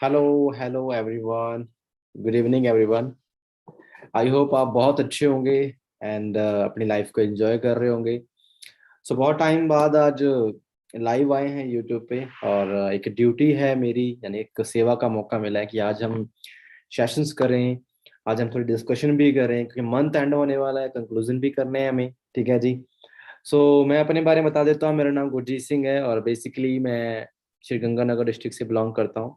Hello hello everyone. Good evening everyone. I hope आप बहुत अच्छे होंगे एंड अपनी लाइफ को एंजॉय कर रहे होंगे। सो बहुत टाइम बाद आज लाइव आए हैं यूट्यूब पे और एक ड्यूटी है मेरी, यानी एक सेवा का मौका मिला है कि आज हम सेशंस करें। आज हम थोड़ी डिस्कशन भी करें क्योंकि मंथ एंड होने वाला है, कंक्लूजन भी करने हैं हमें। ठीक है जी। मैं अपने बारे में बता देता हूँ। मेरा नाम गुरजीत सिंह है और बेसिकली मैं श्री गंगानगर डिस्ट्रिक्ट से बिलोंग करता हूँ।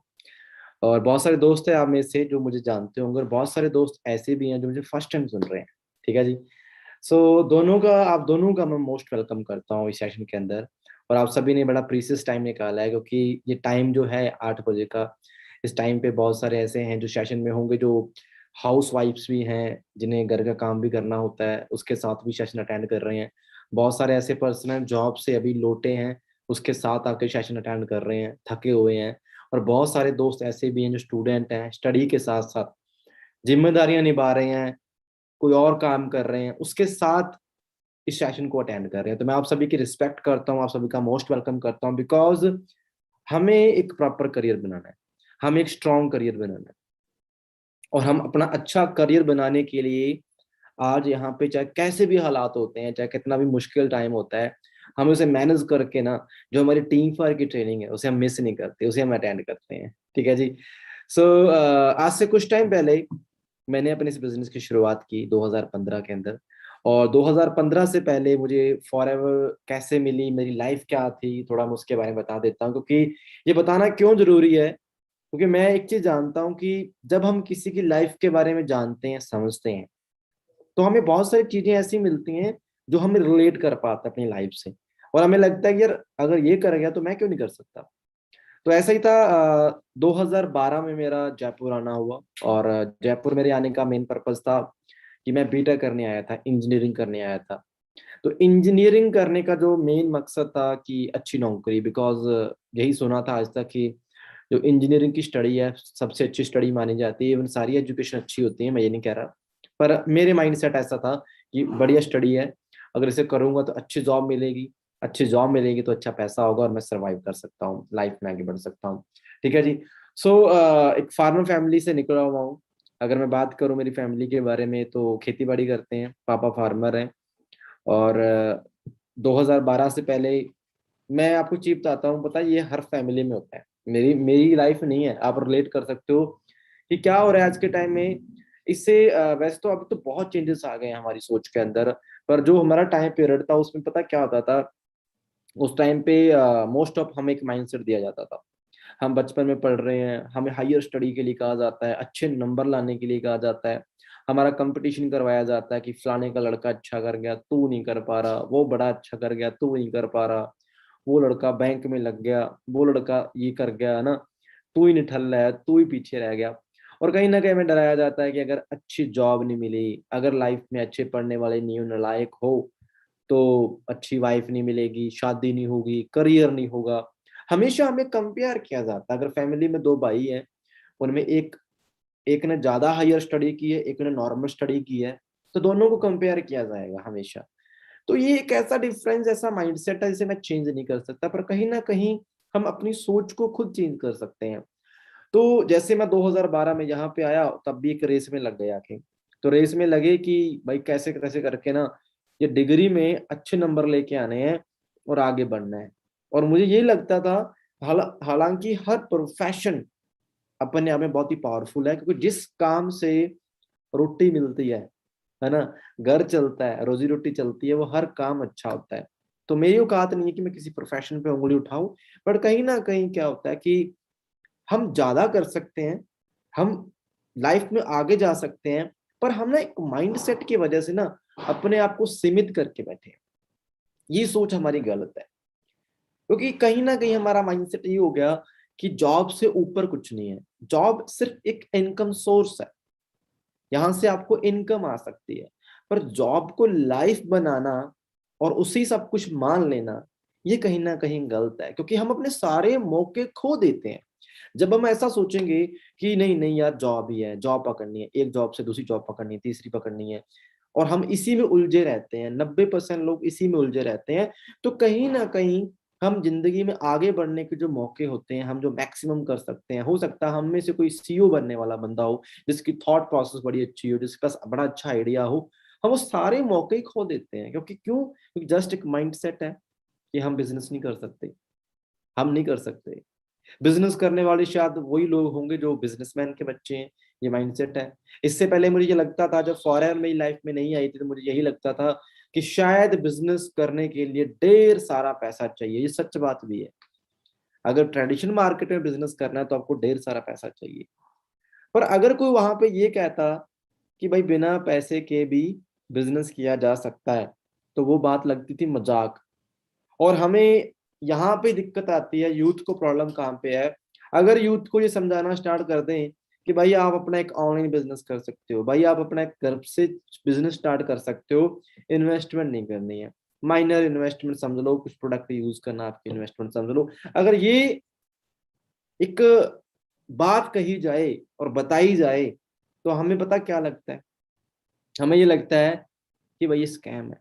और बहुत सारे दोस्त हैं आप में से जो मुझे जानते होंगे और बहुत सारे दोस्त ऐसे भी हैं जो मुझे फर्स्ट टाइम सुन रहे हैं। ठीक है जी। आप दोनों का मैं मोस्ट वेलकम करता हूँ इस सेशन के अंदर। और आप सभी ने बड़ा प्रीसियस टाइम निकाला है क्योंकि ये टाइम जो है 8 बजे का, इस टाइम पे बहुत सारे ऐसे हैं जो सेशन में होंगे, जो हाउस वाइफ्स भी हैं जिन्हें घर का काम भी करना होता है, उसके साथ भी सेशन अटेंड कर रहे हैं। बहुत सारे ऐसे पर्सन हैं जॉब से अभी लौटे हैं, उसके साथ आके सेशन अटेंड कर रहे हैं, थके हुए हैं। और बहुत सारे दोस्त ऐसे भी हैं जो स्टूडेंट हैं, स्टडी के साथ साथ जिम्मेदारियां निभा रहे हैं, कोई और काम कर रहे हैं, उसके साथ इस सेशन को अटेंड कर रहे हैं। तो मैं आप सभी की रिस्पेक्ट करता हूँ, आप सभी का मोस्ट वेलकम करता हूँ, बिकॉज हमें एक प्रॉपर करियर बनाना है, हमें एक स्ट्रॉन्ग करियर बनाना है। और हम अपना अच्छा करियर बनाने के लिए आज यहाँ पे, चाहे कैसे भी हालात होते हैं, चाहे कितना भी मुश्किल टाइम होता है, हम उसे मैनेज करके ना, जो हमारी टीम फायर की ट्रेनिंग है उसे हम मिस नहीं करते, उसे हम अटेंड करते हैं। ठीक है जी। सो आज से कुछ टाइम पहले मैंने अपने इस बिजनेस की शुरुआत की 2015 के अंदर। और 2015 से पहले मुझे फॉरएवर कैसे मिली, मेरी लाइफ क्या थी, थोड़ा मैं उसके बारे में बता देता हूँ, क्योंकि ये बताना क्यों जरूरी है। क्योंकि मैं एक चीज जानता हूँ कि जब हम किसी की लाइफ के बारे में जानते हैं, समझते हैं, तो हमें बहुत सारी चीजें ऐसी मिलती हैं जो हमें रिलेट कर पाते हैं अपनी लाइफ से। और हमें लगता है कि यार अगर ये कर गया तो मैं क्यों नहीं कर सकता। तो ऐसा ही था। 2012 में मेरा जयपुर आना हुआ। और जयपुर मेरे आने का मेन पर्पस था कि मैं बीटेक करने आया था, इंजीनियरिंग करने आया था। तो इंजीनियरिंग करने का जो मेन मकसद था कि अच्छी नौकरी, बिकॉज यही सुना था आज तक कि जो इंजीनियरिंग की स्टडी है सबसे अच्छी स्टडी मानी जाती है। इवन सारी एजुकेशन अच्छी होती है, मैं ये नहीं कह रहा, पर मेरे माइंड सेट ऐसा था कि बढ़िया स्टडी है, अगर इसे करूंगा तो अच्छी जॉब मिलेगी, अच्छी जॉब मिलेगी तो अच्छा पैसा होगा और मैं सर्वाइव कर सकता हूँ, लाइफ में आगे बढ़ सकता हूँ। ठीक है जी। एक फार्मर फैमिली से निकला हुआ हूँ। अगर मैं बात करूँ मेरी फैमिली के बारे में तो खेती बाड़ी करते हैं, पापा फार्मर हैं। और 2012 से पहले मैं आपको चीज बताता हूँ, पता है ये हर फैमिली में होता है, मेरी मेरी लाइफ नहीं है, आप रिलेट कर सकते हो कि क्या हो रहा है आज के टाइम में। इससे वैसे तो अभी तो बहुत चेंजेस आ गए हैं हमारी सोच के अंदर, पर जो हमारा टाइम पीरियड था उसमें पता क्या होता था। उस टाइम पे मोस्ट ऑफ हमें एक माइंडसेट दिया जाता था। हम बचपन में पढ़ रहे हैं, हमें हायर स्टडी के लिए कहा जाता है, अच्छे नंबर लाने के लिए कहा जाता है, हमारा कंपटीशन करवाया जाता है कि फलाने का लड़का अच्छा कर गया तू नहीं कर पा रहा, वो बड़ा अच्छा कर गया तू नहीं कर पा रहा, वो लड़का बैंक में लग गया, वो लड़का ये कर गया है ना, तू ही निठल रहा है, तू ही पीछे रह गया। और कहीं ना कहीं हमें डराया जाता है कि अगर अच्छी जॉब नहीं मिली, अगर लाइफ में अच्छे पढ़ने वाले नहीं हो, नालायक हो, तो अच्छी वाइफ नहीं मिलेगी, शादी नहीं होगी, करियर नहीं होगा। हमेशा हमें कंपेयर किया जाता है। अगर फैमिली में दो भाई हैं, उनमें एक एक ने ज्यादा हायर स्टडी की है, एक ने नॉर्मल स्टडी की है, तो दोनों को कंपेयर किया जाएगा हमेशा। तो ये एक ऐसा डिफरेंस, ऐसा माइंडसेट है जिसे मैं चेंज नहीं कर सकता, पर कहीं ना कहीं हम अपनी सोच को खुद चेंज कर सकते हैं। तो जैसे मैं 2012 में यहाँ पे आया तब भी एक रेस में लग गया कि, तो रेस में लगे कि भाई कैसे कैसे करके ना ये डिग्री में अच्छे नंबर लेके आने हैं और आगे बढ़ना है। और मुझे ये लगता था, हालांकि हर प्रोफेशन अपने आप में बहुत ही पावरफुल है, क्योंकि जिस काम से रोटी मिलती है ना, घर चलता है, रोजी रोटी चलती है, वो हर काम अच्छा होता है। तो मेरी औकात नहीं है कि मैं किसी प्रोफेशन पे उंगली उठाऊं, बट कहीं ना कहीं क्या होता है कि हम ज्यादा कर सकते हैं, हम लाइफ में आगे जा सकते हैं, पर हम ना एक माइंडसेट की वजह से ना अपने आप को सीमित करके बैठे हैं। ये सोच हमारी गलत है, क्योंकि कहीं ना कहीं हमारा माइंडसेट ये हो गया कि जॉब से ऊपर कुछ नहीं है। जॉब सिर्फ एक इनकम सोर्स है, यहां से आपको इनकम आ सकती है, पर जॉब को लाइफ बनाना और उसी सब कुछ मान लेना, ये कहीं ना कहीं गलत है, क्योंकि हम अपने सारे मौके खो देते हैं जब हम ऐसा सोचेंगे कि नहीं नहीं यार जॉब ही है, जॉब पकड़नी है, एक जॉब से दूसरी जॉब पकड़नी है, तीसरी पकड़नी है, और हम इसी में उलझे रहते हैं। 90% लोग इसी में उलझे रहते हैं। तो कहीं ना कहीं हम जिंदगी में आगे बढ़ने के जो मौके होते हैं, हम जो मैक्सिमम कर सकते हैं, हो सकता है हम में से कोई सीईओ बनने वाला बंदा हो, जिसकी थॉट प्रोसेस बड़ी अच्छी हो, जिसके पास बड़ा अच्छा आइडिया हो, हम वो सारे मौके ही खो देते हैं। क्योंकि जस्ट एक माइंडसेट है कि हम बिजनेस नहीं कर सकते, हम नहीं कर सकते। बिजनेस करने वाले शायद वही लोग होंगे जो बिजनेसमैन के बच्चे हैं, ये माइंडसेट है। इससे पहले मुझे ये लगता था, जब फॉरेन मेरी लाइफ में नहीं आई थी, तो मुझे यही लगता था कि शायद बिजनेस करने के लिए ढेर सारा पैसा चाहिए। ये सच बात भी है, अगर ट्रेडिशनल मार्केट में बिजनेस करना है तो आपको ढेर सारा पैसा चाहिए। पर अगर कोई वहां पे ये कहता कि भाई बिना पैसे के भी बिजनेस किया जा सकता है, तो वो बात लगती थी मजाक। और हमें यहाँ पे दिक्कत आती है, यूथ को प्रॉब्लम कहाँ पे है, अगर यूथ को ये समझाना स्टार्ट कर दें कि भाई आप अपना एक ऑनलाइन बिजनेस कर सकते हो, भाई आप अपना एक घर से बिजनेस स्टार्ट कर सकते हो, इन्वेस्टमेंट नहीं करनी है, माइनर इन्वेस्टमेंट समझ लो, कुछ प्रोडक्ट यूज करना आपकी इन्वेस्टमेंट समझ लो, अगर ये एक बात कही जाए और बताई जाए, तो हमें पता क्या लगता है, हमें ये लगता है कि भाई ये स्कैम है।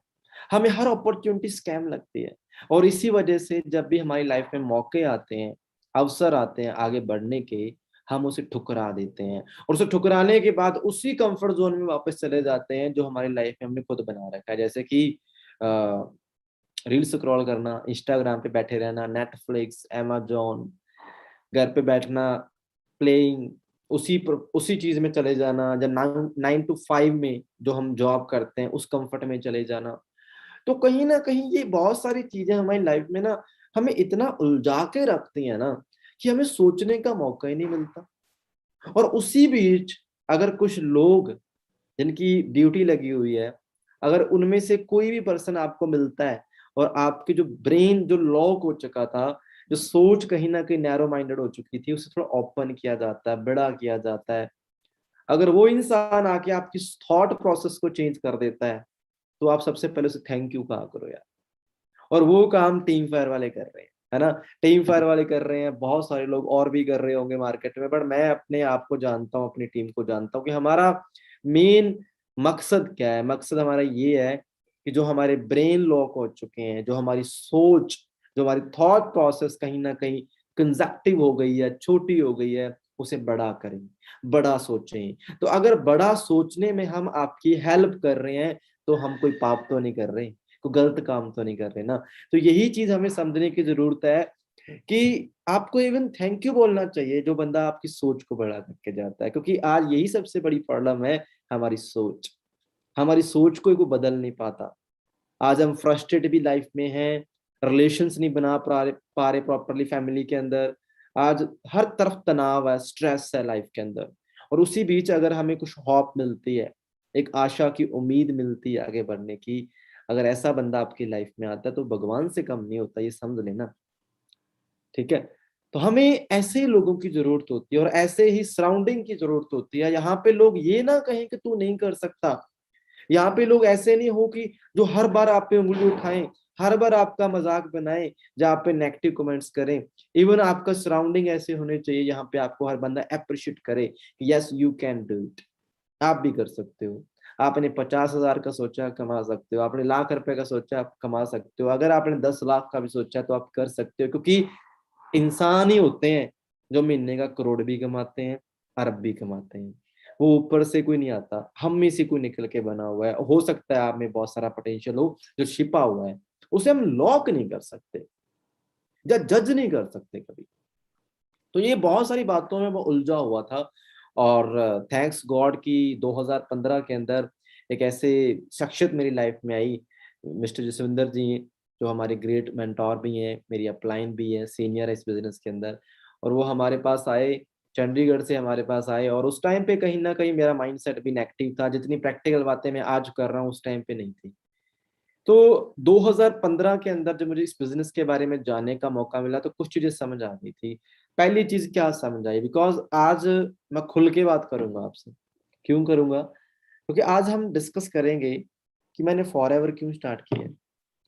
हमें हर अपॉर्चुनिटी स्कैम लगती है। और इसी वजह से जब भी हमारी लाइफ में मौके आते हैं, अवसर आते हैं आगे बढ़ने के, हम उसे ठुकरा देते हैं। और उसे ठुकराने के बाद उसी कंफर्ट जोन में वापस चले जाते हैं जो हमारी लाइफ में हमने खुद बना रखा है। जैसे कि रील्स स्क्रॉल करना, इंस्टाग्राम पे बैठे रहना, नेटफ्लिक्स, amazon, घर पे बैठना, प्लेइंग, उसी चीज में चले जाना, जब 9 to 5 में जो हम जॉब करते हैं उस कंफर्ट में चले जाना। तो कहीं ना कहीं ये बहुत सारी चीजें हमारी लाइफ में ना हमें इतना उलझा के रखती है ना, कि हमें सोचने का मौका ही नहीं मिलता। और उसी बीच अगर कुछ लोग जिनकी ड्यूटी लगी हुई है, अगर उनमें से कोई भी पर्सन आपको मिलता है और आपके जो ब्रेन जो लॉक हो चुका था, जो सोच कहीं ना कहीं नैरो माइंडेड हो चुकी थी, उसे थोड़ा ओपन किया जाता है, बड़ा किया जाता है, अगर वो इंसान आके आपकी थॉट प्रोसेस को चेंज कर देता है, तो आप सबसे पहले उसे थैंक यू कहा करो यार। और वो काम टीम फायर वाले कर रहे हैं, है ना। टीम फायर वाले कर रहे हैं, बहुत सारे लोग और भी कर रहे होंगे मार्केट में, बट मैं अपने आप को जानता हूँ, अपनी टीम को जानता हूँ कि हमारा मेन मकसद क्या है। मकसद हमारा ये है कि जो हमारे ब्रेन लॉक हो चुके हैं, जो हमारी सोच, जो हमारी थॉट प्रोसेस कहीं ना कहीं कंजक्टिव हो गई है, छोटी हो गई है, उसे बड़ा करें, बड़ा सोचें। तो अगर बड़ा सोचने में हम आपकी हेल्प कर रहे हैं, तो हम कोई पाप तो नहीं कर रहे, कोई गलत काम तो नहीं कर रहे ना। तो यही चीज हमें समझने की जरूरत है कि आपको इवन थैंक यू बोलना चाहिए जो बंदा आपकी सोच को बड़ा करके जाता है। क्योंकि आज यही सबसे बड़ी प्रॉब्लम है, हमारी सोच। हमारी सोच को कोई बदल नहीं पाता। आज हम फ्रस्ट्रेट भी लाइफ में हैं, रिलेशंस नहीं बना पा रहे प्रॉपरली फैमिली के अंदर। आज हर तरफ तनाव है, स्ट्रेस है लाइफ के अंदर। और उसी बीच अगर हमें कुछ होप मिलती है, एक आशा की उम्मीद मिलती है आगे बढ़ने की, अगर ऐसा बंदा आपकी लाइफ में आता है, तो भगवान से कम नहीं होता, ये समझ लेना। ठीक है। तो हमें ऐसे ही लोगों की जरूरत होती है और ऐसे ही सराउंडिंग की जरूरत होती है। यहाँ पे लोग ये ना कहें कि तू नहीं कर सकता। यहाँ पे लोग ऐसे नहीं हो कि जो हर बार आप पे उंगली उठाएं, हर बार आपका मजाक बनाएं, जहाँ पे नेगेटिव कमेंट्स करें। इवन आपका सराउंडिंग ऐसे होने चाहिए यहाँ पे आपको हर बंदा अप्रिशिएट करे कि yes you can do it, आप भी कर सकते हो। आपने 50,000 का सोचा, कमा सकते हो। आपने लाख रुपए का सोचा, आप कमा सकते हो। अगर आपने 10 लाख का भी सोचा, तो आप कर सकते हो। क्योंकि इंसान ही होते हैं जो महीने का करोड़ भी कमाते हैं, अरब भी कमाते हैं। वो ऊपर से कोई नहीं आता, हम में से कोई निकल के बना हुआ है। हो सकता है आप में बहुत सारा पोटेंशियल हो जो छिपा हुआ है, उसे हम लॉक नहीं कर सकते या जज नहीं कर सकते कभी। तो ये बहुत सारी बातों में वो उलझा हुआ था। और थैंक्स गॉड कि 2015 के अंदर एक ऐसे शख्सियत मेरी लाइफ में आई, मिस्टर जसविंदर जी, जो हमारे ग्रेट मेंटोर भी हैं, मेरी अपलाइन भी है, सीनियर है इस बिजनेस के अंदर। और वो हमारे पास आए, चंडीगढ़ से हमारे पास आए। और उस टाइम पे कहीं ना कहीं मेरा माइंडसेट भी नेगेटिव था, जितनी प्रैक्टिकल बातें मैं आज कर रहा हूँ उस टाइम पे नहीं थी। तो 2015 के अंदर जब मुझे इस बिजनेस के बारे में जानने का मौका मिला, तो कुछ चीजें समझ आ गई थी। पहली चीज क्या समझ आई, बिकॉज आज मैं खुल के बात करूंगा आपसे। क्यों करूंगा? क्योंकि आज हम डिस्कस करेंगे कि मैंने फॉरएवर क्यों स्टार्ट किया,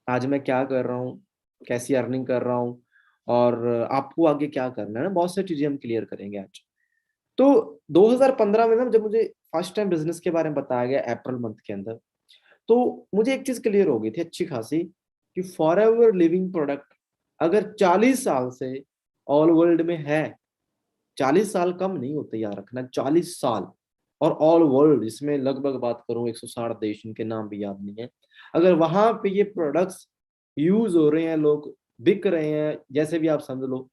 आज मैं क्या कर रहा हूँ, कैसी अर्निंग कर रहा हूँ, और आपको आगे क्या करना है ना, बहुत सारी चीजें हम क्लियर करेंगे आज। तो 2015 में ना जब मुझे फर्स्ट टाइम बिजनेस के बारे में बताया गया अप्रैल मंथ के अंदर, तो मुझे एक चीज क्लियर हो गई थी अच्छी खासी कि फॉर एवर लिविंग प्रोडक्ट अगर 40 साल से ऑल वर्ल्ड में है, 40 साल कम नहीं होते याद रखना, 40 साल और ऑल वर्ल्ड, इसमें लगभग बात करूं 160 देश, इनके नाम भी याद नहीं है, अगर वहां पे ये प्रोडक्ट्स यूज हो रहे हैं, लोग बिक रहे हैं, जैसे भी आप समझ लो,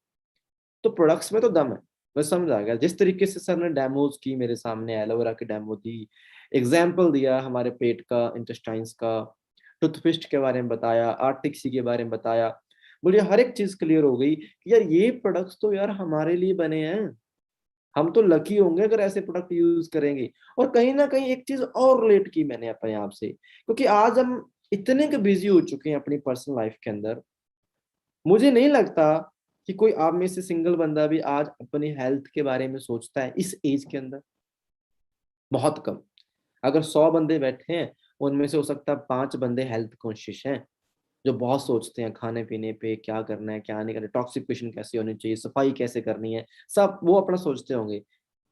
तो प्रोडक्ट्स में तो दम है। बस समझ आ गया। जिस तरीके से सर ने डेमोज की मेरे सामने, एलोवेरा की डेमो दी, एग्जाम्पल दिया हमारे पेट का, इंटेस्टाइन्स का, टूथपेस्ट के बारे में बताया, आर्टिक्सी के बारे में बताया, मुझे हर एक चीज क्लियर हो गई कि यार ये प्रोडक्ट्स तो यार हमारे लिए बने हैं, हम तो लकी होंगे अगर ऐसे प्रोडक्ट यूज करेंगे। और कहीं ना कहीं एक चीज और रिलेट की मैंने अपने आप से, क्योंकि आज हम इतने के बिजी हो चुके हैं अपनी पर्सनल लाइफ के अंदर, मुझे नहीं लगता कि कोई आप में से सिंगल बंदा भी आज अपनी हेल्थ के बारे में सोचता है इस एज के अंदर, बहुत कम। अगर 100 बंदे बैठे हैं, उनमें से हो सकता है 5 बंदे हेल्थ कॉन्शियस हैं, जो बहुत सोचते हैं खाने पीने पे, क्या करना है क्या नहीं करना, टॉक्सिफिकेशन कैसे होनी चाहिए, सफाई कैसे करनी है, सब वो अपना सोचते होंगे।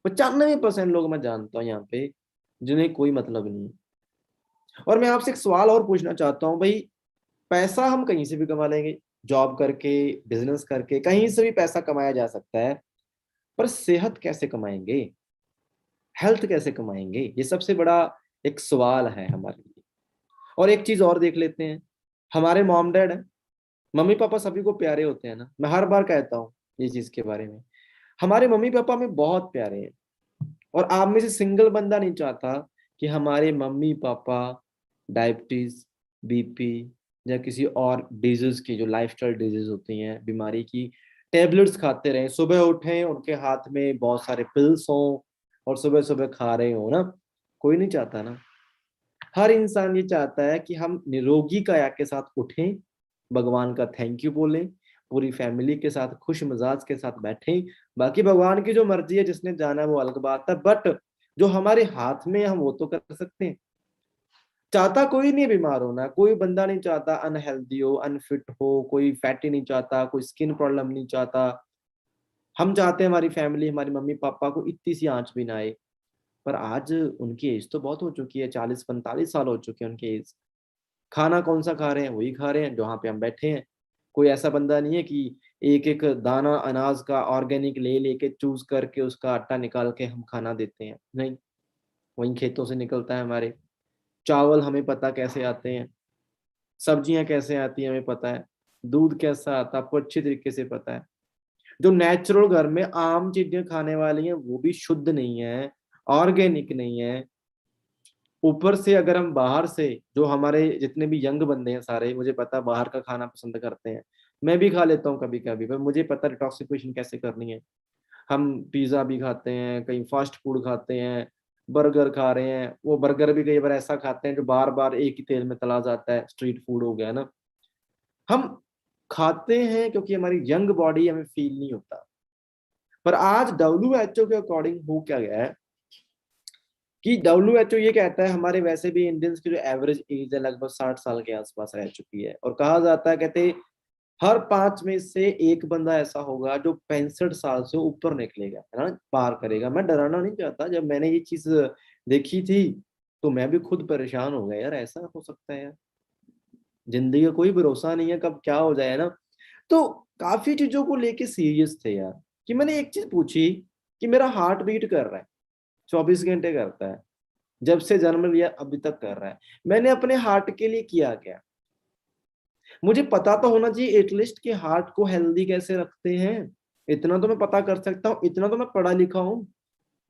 95% लोग मैं जानता हूँ यहाँ पे जिन्हें कोई मतलब नहीं है। और मैं आपसे एक सवाल और पूछना चाहता हूँ भाई, पैसा हम कहीं से भी कमा लेंगे, जॉब करके, बिजनेस करके, कहीं से भी पैसा कमाया जा सकता है, पर सेहत कैसे कमाएंगे, हेल्थ कैसे कमाएंगे, ये सबसे बड़ा एक सवाल है हमारे लिए। और एक चीज और देख लेते हैं, हमारे मॉम डैड है, मम्मी पापा सभी को प्यारे होते हैं ना, मैं हर बार कहता हूँ ये चीज के बारे में, हमारे मम्मी पापा हमें बहुत प्यारे हैं। और आप में से सिंगल बंदा नहीं चाहता कि हमारे मम्मी पापा डायबिटीज, बीपी या किसी और डिजीज की, जो लाइफस्टाइल डिजीज होती हैं, बीमारी की टेबलेट्स खाते रहे, सुबह उठे उनके हाथ में बहुत सारे पिल्स हों और सुबह सुबह खा रहे हो ना। कोई नहीं चाहता ना। हर इंसान ये चाहता है कि हम निरोगी काया के साथ उठें, भगवान का थैंक यू बोलें, पूरी फैमिली के साथ खुश मिजाज के साथ बैठें। बाकी भगवान की जो मर्जी है, जिसने जाना है वो अलग बात है, बट जो हमारे हाथ में है हम वो तो कर सकते हैं। चाहता कोई नहीं बीमार होना, कोई बंदा नहीं चाहता अनहेल्दी हो, अनफिट हो, कोई फैटी नहीं चाहता, कोई स्किन प्रॉब्लम नहीं चाहता। हम चाहते हैं हमारी फैमिली, हमारी मम्मी पापा को इतनी सी आंच भी ना आए। पर आज उनकी एज तो बहुत हो चुकी है, 40-45 साल हो चुके हैं उनकी एज। खाना कौन सा खा रहे हैं, वही खा रहे हैं जहाँ पे हम बैठे हैं। कोई ऐसा बंदा नहीं है कि एक एक दाना अनाज का ऑर्गेनिक ले लेके चूज करके उसका आटा निकाल के हम खाना देते हैं, नहीं, वही खेतों से निकलता है हमारे। चावल हमें पता कैसे आते हैं, सब्जियां कैसे आती हैं हमें पता है, दूध कैसा आता है आपको अच्छी तरीके से पता है। जो नेचुरल घर में आम चीजें खाने वाली हैं वो भी शुद्ध नहीं है, ऑर्गेनिक नहीं है। ऊपर से अगर हम बाहर से, जो हमारे जितने भी यंग बंदे हैं सारे, मुझे पता है बाहर का खाना पसंद करते हैं, मैं भी खा लेता हूँ कभी कभी, पर मुझे पता है डिटॉक्सिफिकेशन कैसे करनी है। हम पिज्जा भी खाते हैं, कहीं फास्ट फूड खाते हैं, बर्गर खा रहे हैं, वो बर्गर भी कई बार ऐसा खाते हैं जो बार बार एक ही तेल में तला जाता है, स्ट्रीट फूड हो गया ना। हम खाते हैं क्योंकि हमारी यंग बॉडी हमें फील नहीं होता। पर आज WHO के अकॉर्डिंग हो क्या गया है कि WHO ये कहता है हमारे वैसे भी इंडियंस की जो एवरेज एज है लगभग 60 साल के आसपास रह चुकी है, और कहा जाता है, कहते हर 5 में से एक बंदा ऐसा होगा जो 65 साल से ऊपर निकलेगा, है ना, पार करेगा। मैं डराना नहीं चाहता, जब मैंने ये चीज देखी थी तो मैं भी खुद परेशान हो गया, यार ऐसा हो सकता है यार, जिंदगी का कोई भरोसा नहीं है कब क्या हो जाए ना। तो काफी चीजों को लेके सीरियस थे यार, कि मैंने एक चीज पूछी कि मेरा हार्ट बीट कर रहा है, 24 घंटे करता है, जब से जन्म लिया अभी तक कर रहा है, मैंने अपने हार्ट के लिए किया क्या। मुझे पता तो होना चाहिए एटलीस्ट कि हार्ट को हेल्दी कैसे रखते हैं, इतना तो मैं पता कर सकता हूँ, इतना तो मैं पढ़ा लिखा हूँ,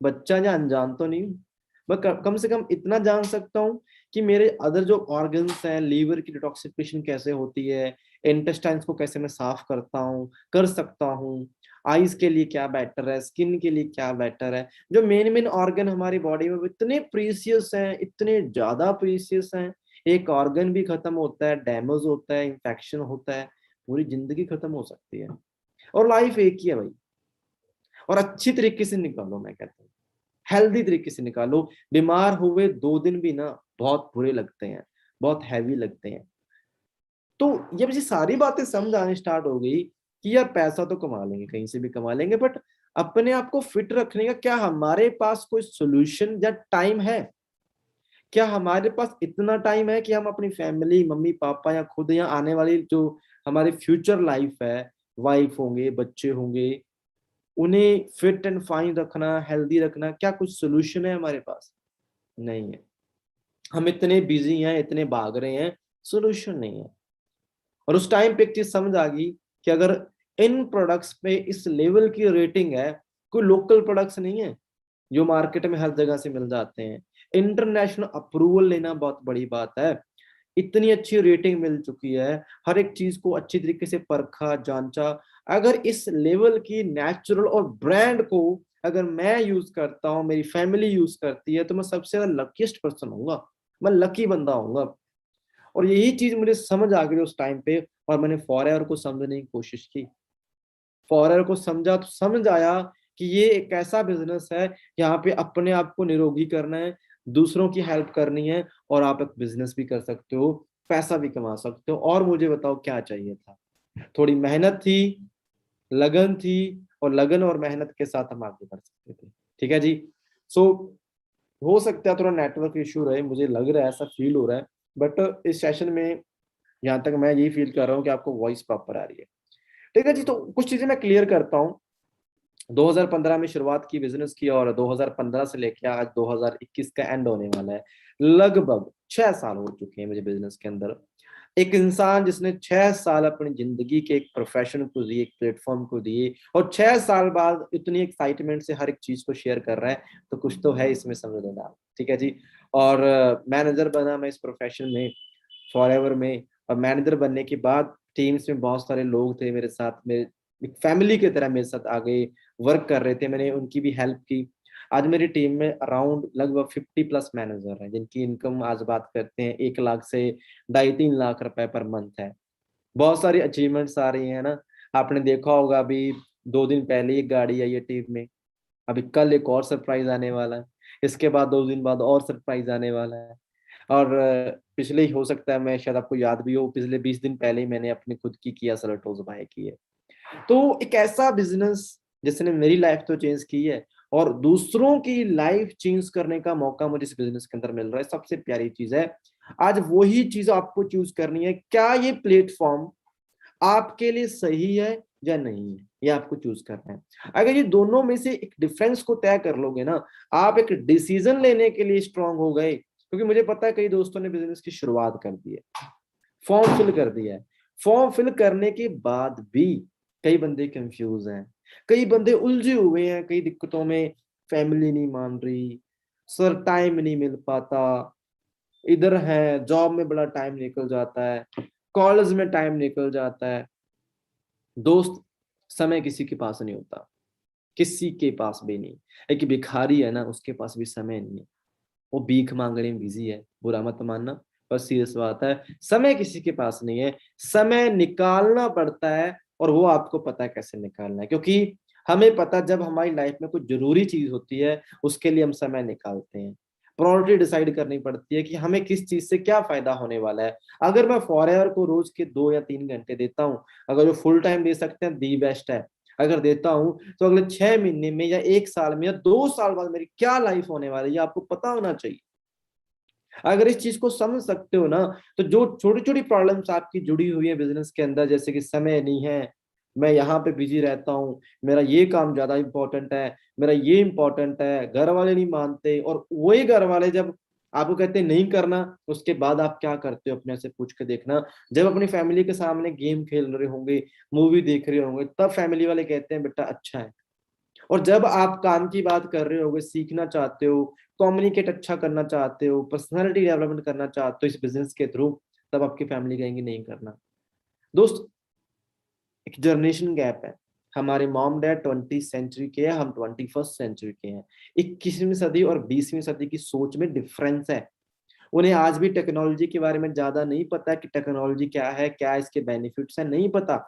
बच्चा या अनजान तो नहीं हूँ। मैं कम से कम इतना जान सकता हूँ कि मेरे अदर जो ऑर्गन्स हैं, लीवर की डिटॉक्सिफिकेशन कैसे होती है, इंटेस्टाइन्स को कैसे मैं साफ करता हूँ, कर सकता हूँ, आईज के लिए क्या बेटर है, स्किन के लिए क्या बेटर है। जो मेन मेन ऑर्गन हमारी बॉडी में वो इतने प्रीसियस हैं, इतने ज्यादा प्रीसियस हैं, एक ऑर्गन भी खत्म होता है, डैमेज होता है, इंफेक्शन होता है, पूरी जिंदगी खत्म हो सकती है। और लाइफ एक ही है भाई, और अच्छी तरीके से निकालो, मैं कहता हूँ हेल्दी तरीके से निकालो। बीमार हुए 2 दिन भी ना बहुत बुरे लगते हैं, बहुत हैवी लगते हैं। तो ये मुझे सारी बातें समझ आने स्टार्ट हो गई कि यार पैसा तो कमा लेंगे, कहीं से भी कमा लेंगे, बट अपने आप को फिट रखने का क्या हमारे पास कोई सोल्यूशन या टाइम है। क्या हमारे पास इतना टाइम है कि हम अपनी फैमिली, मम्मी पापा या खुद या आने वाली जो हमारी फ्यूचर लाइफ है, वाइफ होंगे, बच्चे होंगे, उन्हें फिट एंड फाइन रखना, हेल्दी रखना, क्या कुछ सोल्यूशन है हमारे पास? नहीं है। हम इतने बिजी हैं, इतने भाग रहे हैं, सोल्यूशन नहीं है। और उस टाइम पे एक चीज समझ आ गई कि अगर इन प्रोडक्ट्स पे इस लेवल की रेटिंग है, कोई लोकल प्रोडक्ट्स नहीं है जो मार्केट में हर जगह से मिल जाते हैं। इंटरनेशनल अप्रूवल लेना बहुत बड़ी बात है। इतनी अच्छी रेटिंग मिल चुकी है, हर एक चीज को अच्छी तरीके से परखा जांचा। अगर इस लेवल की नेचुरल और ब्रांड को अगर मैं यूज करता हूँ, मेरी फैमिली यूज करती है, तो मैं सबसे ज्यादा लकीस्ट पर्सन होऊंगा, मैं लकी बंदा होऊंगा। और यही चीज मुझे समझ आ गई उस टाइम पे, और मैंने फॉरएवर को समझने की कोशिश की। फॉरएवर को समझा तो समझ आया कि ये एक ऐसा बिजनेस है, यहाँ पे अपने आप को निरोगी करना है, दूसरों की हेल्प करनी है, और आप एक बिजनेस भी कर सकते हो, पैसा भी कमा सकते हो। और मुझे बताओ क्या चाहिए था? थोड़ी मेहनत थी, लगन थी, और लगन और मेहनत के साथ हम आगे बढ़ सकते थे। ठीक है जी। सो हो सकता है थोड़ा नेटवर्क इशू रहे, मुझे लग रहा है, ऐसा फील हो रहा है। बट इस सेशन में यहाँ तक मैं यही फील कर रहा हूँ कि आपको वॉइस प्रॉपर आ रही है। ठीक है जी। तो कुछ चीजें मैं क्लियर करता हूँ। 2015 में शुरुआत की बिजनेस की, और 2015 से लेकर आज 2021 का एंड होने वाला है। लगभग 6 साल हो चुके हैं मुझे बिजनेस के अंदर। एक इंसान जिसने 6 साल अपनी जिंदगी के एक प्रोफेशन को दिए, एक प्लेटफॉर्म को दिए, और 6 साल बाद इतनी एक्साइटमेंट से हर एक चीज को शेयर कर रहा है, तो कुछ तो है इसमें, समझ लेना। ठीक है जी। और मैनेजर बना मैं इस प्रोफेशन में, फॉरएवर में। और मैनेजर बनने के बाद टीम्स में बहुत सारे लोग थे मेरे साथ, मेरे एक फैमिली की तरह मेरे साथ आगे वर्क कर रहे थे, मैंने उनकी भी हेल्प की। आज मेरी टीम में अराउंड लगभग 50+ मैनेजर हैं, जिनकी इनकम आज बात करते हैं 1 लाख से 2.5-3 लाख रुपए पर मंथ है। बहुत सारी अचीवमेंट्स आ रही है ना। आपने देखा होगा अभी 2 दिन पहले एक गाड़ी आई है टीम में, अभी कल एक और सरप्राइज आने वाला है, इसके बाद 2 दिन बाद और सरप्राइज आने वाला है। और पिछले ही हो सकता है, मैं शायद आपको याद भी हो, पिछले 20 दिन पहले ही मैंने अपनी खुद की किया सेलेटोस बाय की है। तो एक ऐसा बिजनेस जिसने मेरी लाइफ तो चेंज की है, और दूसरों की लाइफ चेंज करने का मौका मुझे इस बिजनेस के अंदर मिल रहा है। सबसे प्यारी चीज है, आज वही चीज आपको चूज करनी है, क्या ये प्लेटफॉर्म आपके लिए सही है या नहीं है, ये आपको चूज करना है। अगर ये दोनों में से एक डिफरेंस को तय कर लोगे ना, आप एक डिसीजन लेने के लिए स्ट्रांग हो गए। क्योंकि मुझे पता है कई दोस्तों ने बिजनेस की शुरुआत कर दी है, फॉर्म फिल कर दिया है, फॉर्म फिल करने के बाद भी कई बंदे कंफ्यूज हैं, कई बंदे उलझे हुए हैं, कई दिक्कतों में। फैमिली नहीं मान रही, सर टाइम नहीं मिल पाता, इधर है जॉब में बड़ा टाइम निकल जाता है, कॉलेज में टाइम निकल जाता है। दोस्त, समय किसी के पास नहीं होता, किसी के पास भी नहीं। एक भिखारी है ना, उसके पास भी समय नहीं है, वो भीख मांगने में बिजी है, बुरा मत मानना, पर सीरियस बात है। समय किसी के पास नहीं है, समय निकालना पड़ता है, और वो आपको पता है कैसे निकालना है। क्योंकि हमें पता, जब हमारी लाइफ में कुछ जरूरी चीज होती है, उसके लिए हम समय निकालते हैं। प्रायोरिटी डिसाइड करनी पड़ती है कि हमें किस चीज से क्या फायदा होने वाला है। अगर मैं फॉरएवर को रोज के 2 या 3 घंटे देता हूँ, अगर जो फुल टाइम दे सकते हैं दी बेस्ट है, अगर देता हूँ, तो अगले 6 महीने में या 1 साल में या 2 साल बाद मेरी क्या लाइफ होने वाली है, ये आपको पता होना चाहिए। अगर इस चीज को समझ सकते हो ना, तो जो छोटी छोटी प्रॉब्लम्स आपकी जुड़ी हुई है बिजनेस के अंदर, जैसे कि समय नहीं है, मैं यहाँ पे बिजी रहता हूँ, मेरा ये काम ज्यादा इंपॉर्टेंट है, मेरा ये इंपॉर्टेंट है, घर वाले नहीं मानते, और वही घर वाले जब आपको कहते हैं नहीं करना, उसके बाद आप क्या करते हो अपने से पूछ के देखना। जब अपनी फैमिली के सामने गेम खेल रहे होंगे, मूवी देख रहे होंगे, तब फैमिली वाले कहते हैं बेटा अच्छा है। और जब आप काम की बात कर रहे होगे, सीखना चाहते हो, कम्युनिकेट अच्छा करना चाहते हो, पर्सनालिटी डेवलपमेंट करना चाहते हो इस बिजनेस के थ्रू, तब आपकी फैमिली कहेंगी नहीं करना। दोस्त, एक जनरेशन गैप है। हमारे मॉम डैड 20th सेंचुरी के हैं, हम 21st सेंचुरी के हैं। 21वीं सदी और 20वीं सदी की सोच में डिफरेंस है। उन्हें आज भी टेक्नोलॉजी के बारे में ज्यादा नहीं पता कि टेक्नोलॉजी क्या है, क्या इसके बेनिफिट्स है, नहीं पता।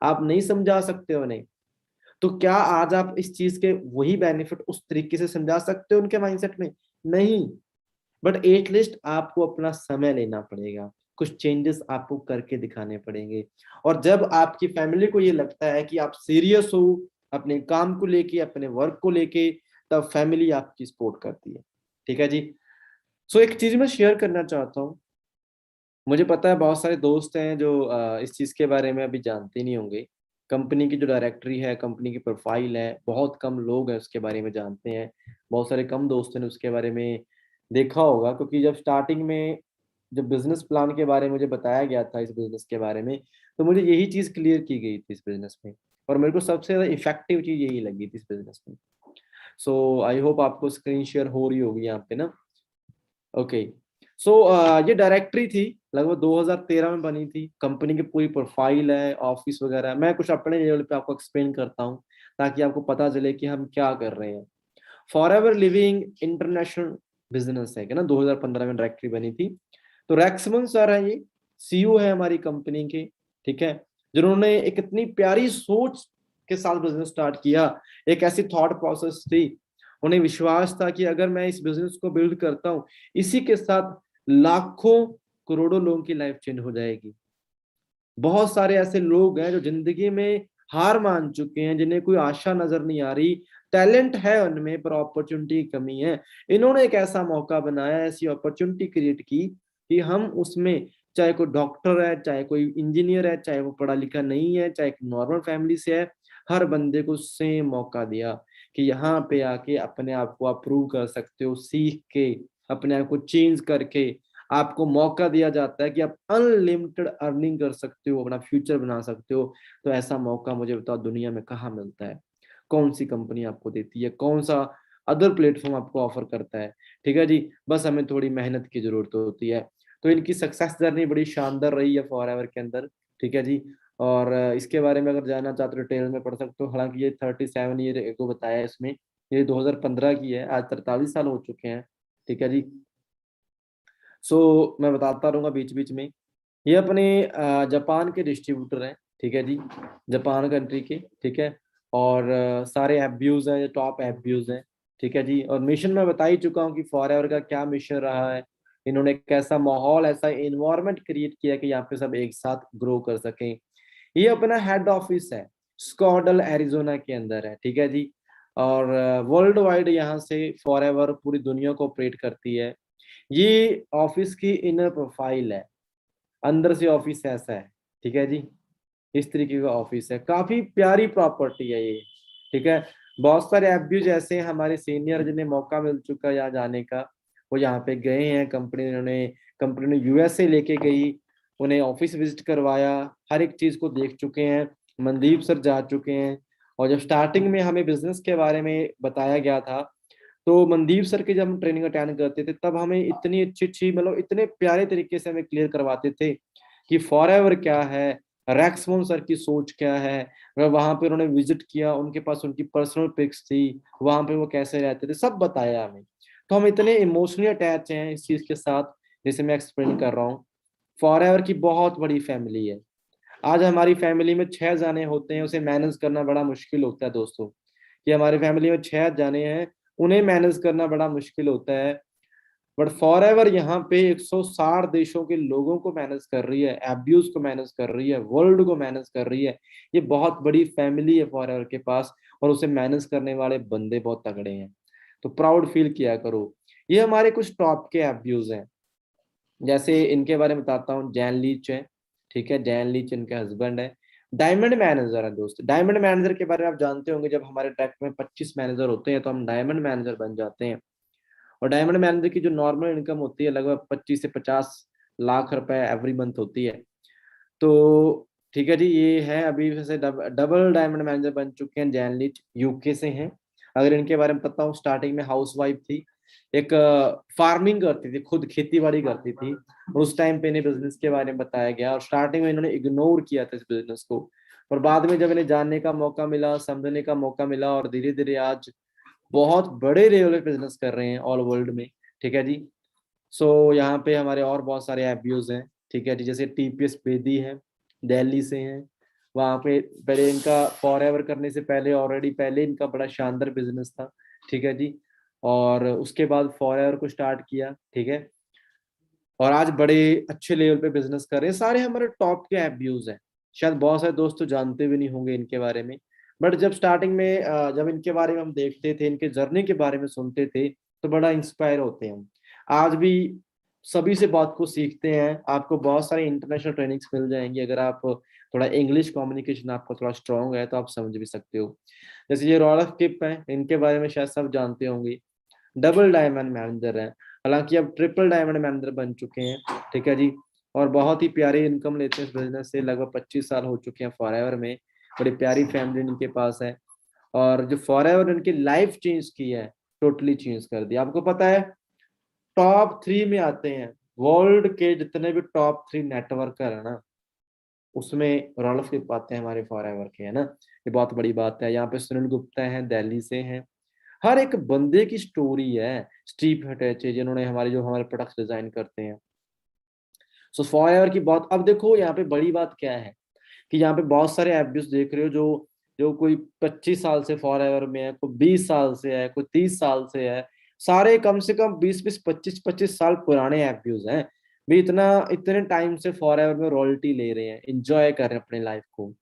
आप नहीं समझा सकते हो उन्हें। तो क्या आज आप इस चीज के वही बेनिफिट उस तरीके से समझा सकते हो उनके माइंडसेट में? नहीं। बट एटलीस्ट आपको अपना समय लेना पड़ेगा, कुछ चेंजेस आपको करके दिखाने पड़ेंगे। और जब आपकी फैमिली को ये लगता है कि आप सीरियस हो अपने काम को लेके, अपने वर्क को लेके, तब फैमिली आपकी सपोर्ट करती है। ठीक है जी। सो एक चीज मैं शेयर करना चाहता हूँ। मुझे पता है बहुत सारे दोस्त हैं जो इस चीज के बारे में अभी जानते नहीं होंगे। कंपनी की जो डायरेक्टरी है, कंपनी की प्रोफाइल है, बहुत कम लोग हैं उसके बारे में जानते हैं। बहुत सारे कम दोस्तों ने उसके बारे में देखा होगा, क्योंकि जब स्टार्टिंग में जब बिजनेस प्लान के बारे में मुझे बताया गया था इस बिजनेस के बारे में, तो मुझे यही चीज क्लियर की गई थी इस बिजनेस में, और मेरे को सबसे ज्यादा इफेक्टिव चीज यही लगी थी इस बिजनेस में। सो आई होप आपको स्क्रीन शेयर हो रही होगी यहाँ पे ना। ओके। सो ये डायरेक्टरी थी, लगभग 2013 में बनी थी। कंपनी की पूरी प्रोफाइल है, ऑफिस वगैरह। मैं कुछ अपने लेवल पे आपको एक्सप्लेन करता हूँ ताकि आपको पता चले कि हम क्या कर रहे हैं। फॉरएवर लिविंग इंटरनेशनल बिजनेस है कि ना, 2015 में डायरेक्टरी बनी थी। तो रैक्समन सर है, ये सीईओ है हमारी कंपनी के, ठीक है, जिन्होंने एक इतनी प्यारी सोच के साथ बिजनेस स्टार्ट किया। एक ऐसी थॉट प्रोसेस थी, उन्हें विश्वास था कि अगर मैं इस बिजनेस को बिल्ड करता हूँ, इसी के साथ लाखों करोड़ों लोगों की लाइफ चेंज हो जाएगी। बहुत सारे ऐसे लोग हैं जो जिंदगी में हार मान चुके हैं, जिन्हें कोई आशा नजर नहीं आ रही। टैलेंट है उनमें पर अपॉर्चुनिटी की कमी है। इन्होंने एक ऐसा मौका बनाया, ऐसी अपॉर्चुनिटी क्रिएट की कि हम उसमें, चाहे कोई डॉक्टर है, चाहे कोई इंजीनियर है, चाहे वो पढ़ा लिखा नहीं है, चाहे नॉर्मल फैमिली से है, हर बंदे को सेम मौका दिया कि यहाँ पे आके अपने आप को आप प्रूव कर सकते हो, सीख के अपने आप को चेंज करके आपको मौका दिया जाता है कि आप अनलिमिटेड अर्निंग कर सकते हो, अपना फ्यूचर बना सकते हो। तो ऐसा मौका मुझे बताओ दुनिया में कहाँ मिलता है? कौन सी कंपनी आपको देती है? कौन सा अदर प्लेटफॉर्म आपको ऑफर करता है? ठीक है जी, बस हमें थोड़ी मेहनत की जरूरत होती है। तो इनकी सक्सेस जर्नी बड़ी शानदार रही है फॉरएवर के अंदर, ठीक है जी। और इसके बारे में अगर जानना चाहते हो डिटेल में पढ़ सकते हो। हालांकि ये 37 ईयर को बताया है इसमें, ये 2015 की है, आज 43 साल हो चुके हैं, ठीक है जी। मैं बताता रहूंगा बीच बीच में। ये अपने जापान के डिस्ट्रीब्यूटर हैं, ठीक है जी, जापान कंट्री के, ठीक है। और सारे ऐप व्यूज हैं, टॉप ऐप व्यूज हैं, ठीक है जी। और मिशन मैं बता ही चुका हूँ कि फॉरएवर का क्या मिशन रहा है। इन्होंने कैसा माहौल, ऐसा इन्वायरमेंट क्रिएट किया कि यहाँ पे सब एक साथ ग्रो कर सकें। ये अपना हेड ऑफिस है, स्कॉडल एरिजोना के अंदर है, ठीक है जी। और वर्ल्ड वाइड यहाँ से फॉरएवर पूरी दुनिया को ऑपरेट करती है। ये ऑफिस की इनर प्रोफाइल है, अंदर से ऑफिस ऐसा है, ठीक है जी। इस तरीके का ऑफिस है, काफी प्यारी प्रॉपर्टी है ये, ठीक है। बहुत सारे ऐप भी जैसे हैं, हमारे सीनियर जिन्हें मौका मिल चुका है यहाँ जाने का, वो यहाँ पे गए हैं। कंपनी ने यूएसए लेके गई, उन्हें ऑफिस विजिट करवाया, हर एक चीज को देख चुके हैं। मनदीप सर जा चुके हैं। और जब स्टार्टिंग में हमें बिजनेस के बारे में बताया गया था, तो मनदीप सर की जब हम ट्रेनिंग अटेंड करते थे, तब हमें इतनी अच्छी अच्छी, मतलब इतने प्यारे तरीके से हमें क्लियर करवाते थे कि फॉरएवर क्या है, रैक्समोन सर की सोच क्या है। वहां पे उन्होंने विजिट किया, उनके पास उनकी पर्सनल पिक्स थी, वहां पे वो कैसे रहते थे, सब बताया हमें। तो हम इतने इमोशनली अटैच हैं इस चीज के साथ, जैसे मैं एक्सप्लेन कर रहा हूँ। फॉरएवर की बहुत बड़ी फैमिली है। आज हमारी फैमिली में 6 जाने होते हैं, उसे मैनेज करना बड़ा मुश्किल होता है दोस्तों। कि हमारी फैमिली में 6 जाने हैं, उन्हें मैनेज करना बड़ा मुश्किल होता है। बट फॉरएवर यहाँ पे 160 देशों के लोगों को मैनेज कर रही है, एब्यूज को मैनेज कर रही है, वर्ल्ड को मैनेज कर रही है। ये बहुत बड़ी फैमिली है फॉरएवर के पास, और उसे मैनेज करने वाले बंदे बहुत तगड़े हैं। तो प्राउड फील किया करो। ये हमारे कुछ टॉप के एब्यूज हैं। जैसे इनके बारे में बताता हूँ, जैन लीच है, ठीक है, जैन लीच इनके हस्बैंड है। डायमंड मैनेजर है दोस्त। डायमंड मैनेजर के बारे में आप जानते होंगे, जब हमारे ट्रैक में 25 मैनेजर होते हैं तो हम डायमंड मैनेजर बन जाते हैं। और डायमंड मैनेजर की जो नॉर्मल इनकम होती है, लगभग 25 से 50 लाख रुपए एवरी मंथ होती है। तो ठीक है जी, ये है अभी वैसे डबल डायमंड मैनेजर बन चुके हैं। जैन लीच यूके से हैं। अगर इनके बारे में पता हो, स्टार्टिंग में हाउस वाइफ थी, एक फार्मिंग करती थी, खुद खेती बाड़ी करती थी। और उस टाइम पे इन्हें बिजनेस के बारे में बताया गया, और स्टार्टिंग में इन्होंने इग्नोर किया था इस बिजनेस को। और बाद में जब इन्हें जानने का मौका मिला, समझने का मौका मिला, और धीरे धीरे आज बहुत बड़े लेवल पे बिजनेस कर रहे हैं ऑल वर्ल्ड में, ठीक है जी। यहाँ पे हमारे और बहुत सारे एफबीओज हैं, ठीक है जी। जैसे टीपीएस बेदी है, दिल्ली से हैं। वहाँ पे पहले इनका फॉरएवर करने से पहले, ऑलरेडी पहले इनका बड़ा शानदार बिजनेस था, ठीक है जी। और उसके बाद फॉरएवर को स्टार्ट किया, ठीक है। और आज बड़े अच्छे लेवल पे बिजनेस कर रहे हैं। सारे हमारे टॉप के एफबीओज हैं। शायद बहुत सारे दोस्त तो जानते भी नहीं होंगे इनके बारे में। बट जब स्टार्टिंग में जब इनके बारे में हम देखते थे, इनके जर्नी के बारे में सुनते थे, तो बड़ा इंस्पायर होते हैं हम। आज भी सभी से बात को सीखते हैं। आपको बहुत सारी इंटरनेशनल ट्रेनिंग्स मिल जाएंगी। अगर आप थोड़ा इंग्लिश कम्युनिकेशन आपका थोड़ा स्ट्रांग है तो आप समझ भी सकते हो। जैसे ये रॉल्फ किप है, इनके बारे में शायद सब जानते होंगे। डबल डायमंड मैनेजर है, हालांकि अब ट्रिपल डायमंड मैनेजर बन चुके हैं, ठीक है जी। और बहुत ही प्यारी इनकम लेते हैं इस बिजनेस से, लगभग 25 साल हो चुके हैं फॉरएवर में। बड़ी प्यारी फैमिली इनके पास है। और जो फॉरएवर इनकी लाइफ चेंज की है, टोटली चेंज कर दी। आपको पता है टॉप 3 में आते हैं वर्ल्ड के जितने भी टॉप 3 नेटवर्कर है ना, उसमें रॉल्फ के पाते हैं हमारे फॉरएवर के, है ना। ये बहुत बड़ी बात है। यहाँ पे सुनील गुप्ता हैं, दिल्ली से हैं। हर एक बंदे की स्टोरी है। स्टीव हटेचे जिन्होंने हमारे जो हमारे प्रोडक्ट्स डिजाइन करते हैं। सो फॉरएवर की बात, अब देखो यहाँ पे बड़ी बात क्या है कि यहाँ पे बहुत सारे एफडीज देख रहे हो जो जो कोई 25 साल से फॉरएवर में है, कोई 20 साल से है, कोई 30 साल से है। सारे कम से कम 20-20 25-25 साल पुराने एफडीज हैं। भी इतना इतने टाइम से फॉरएवर में रॉयल्टी ले रहे हैं, इंजॉय कर रहे हैं अपने लाइफ को।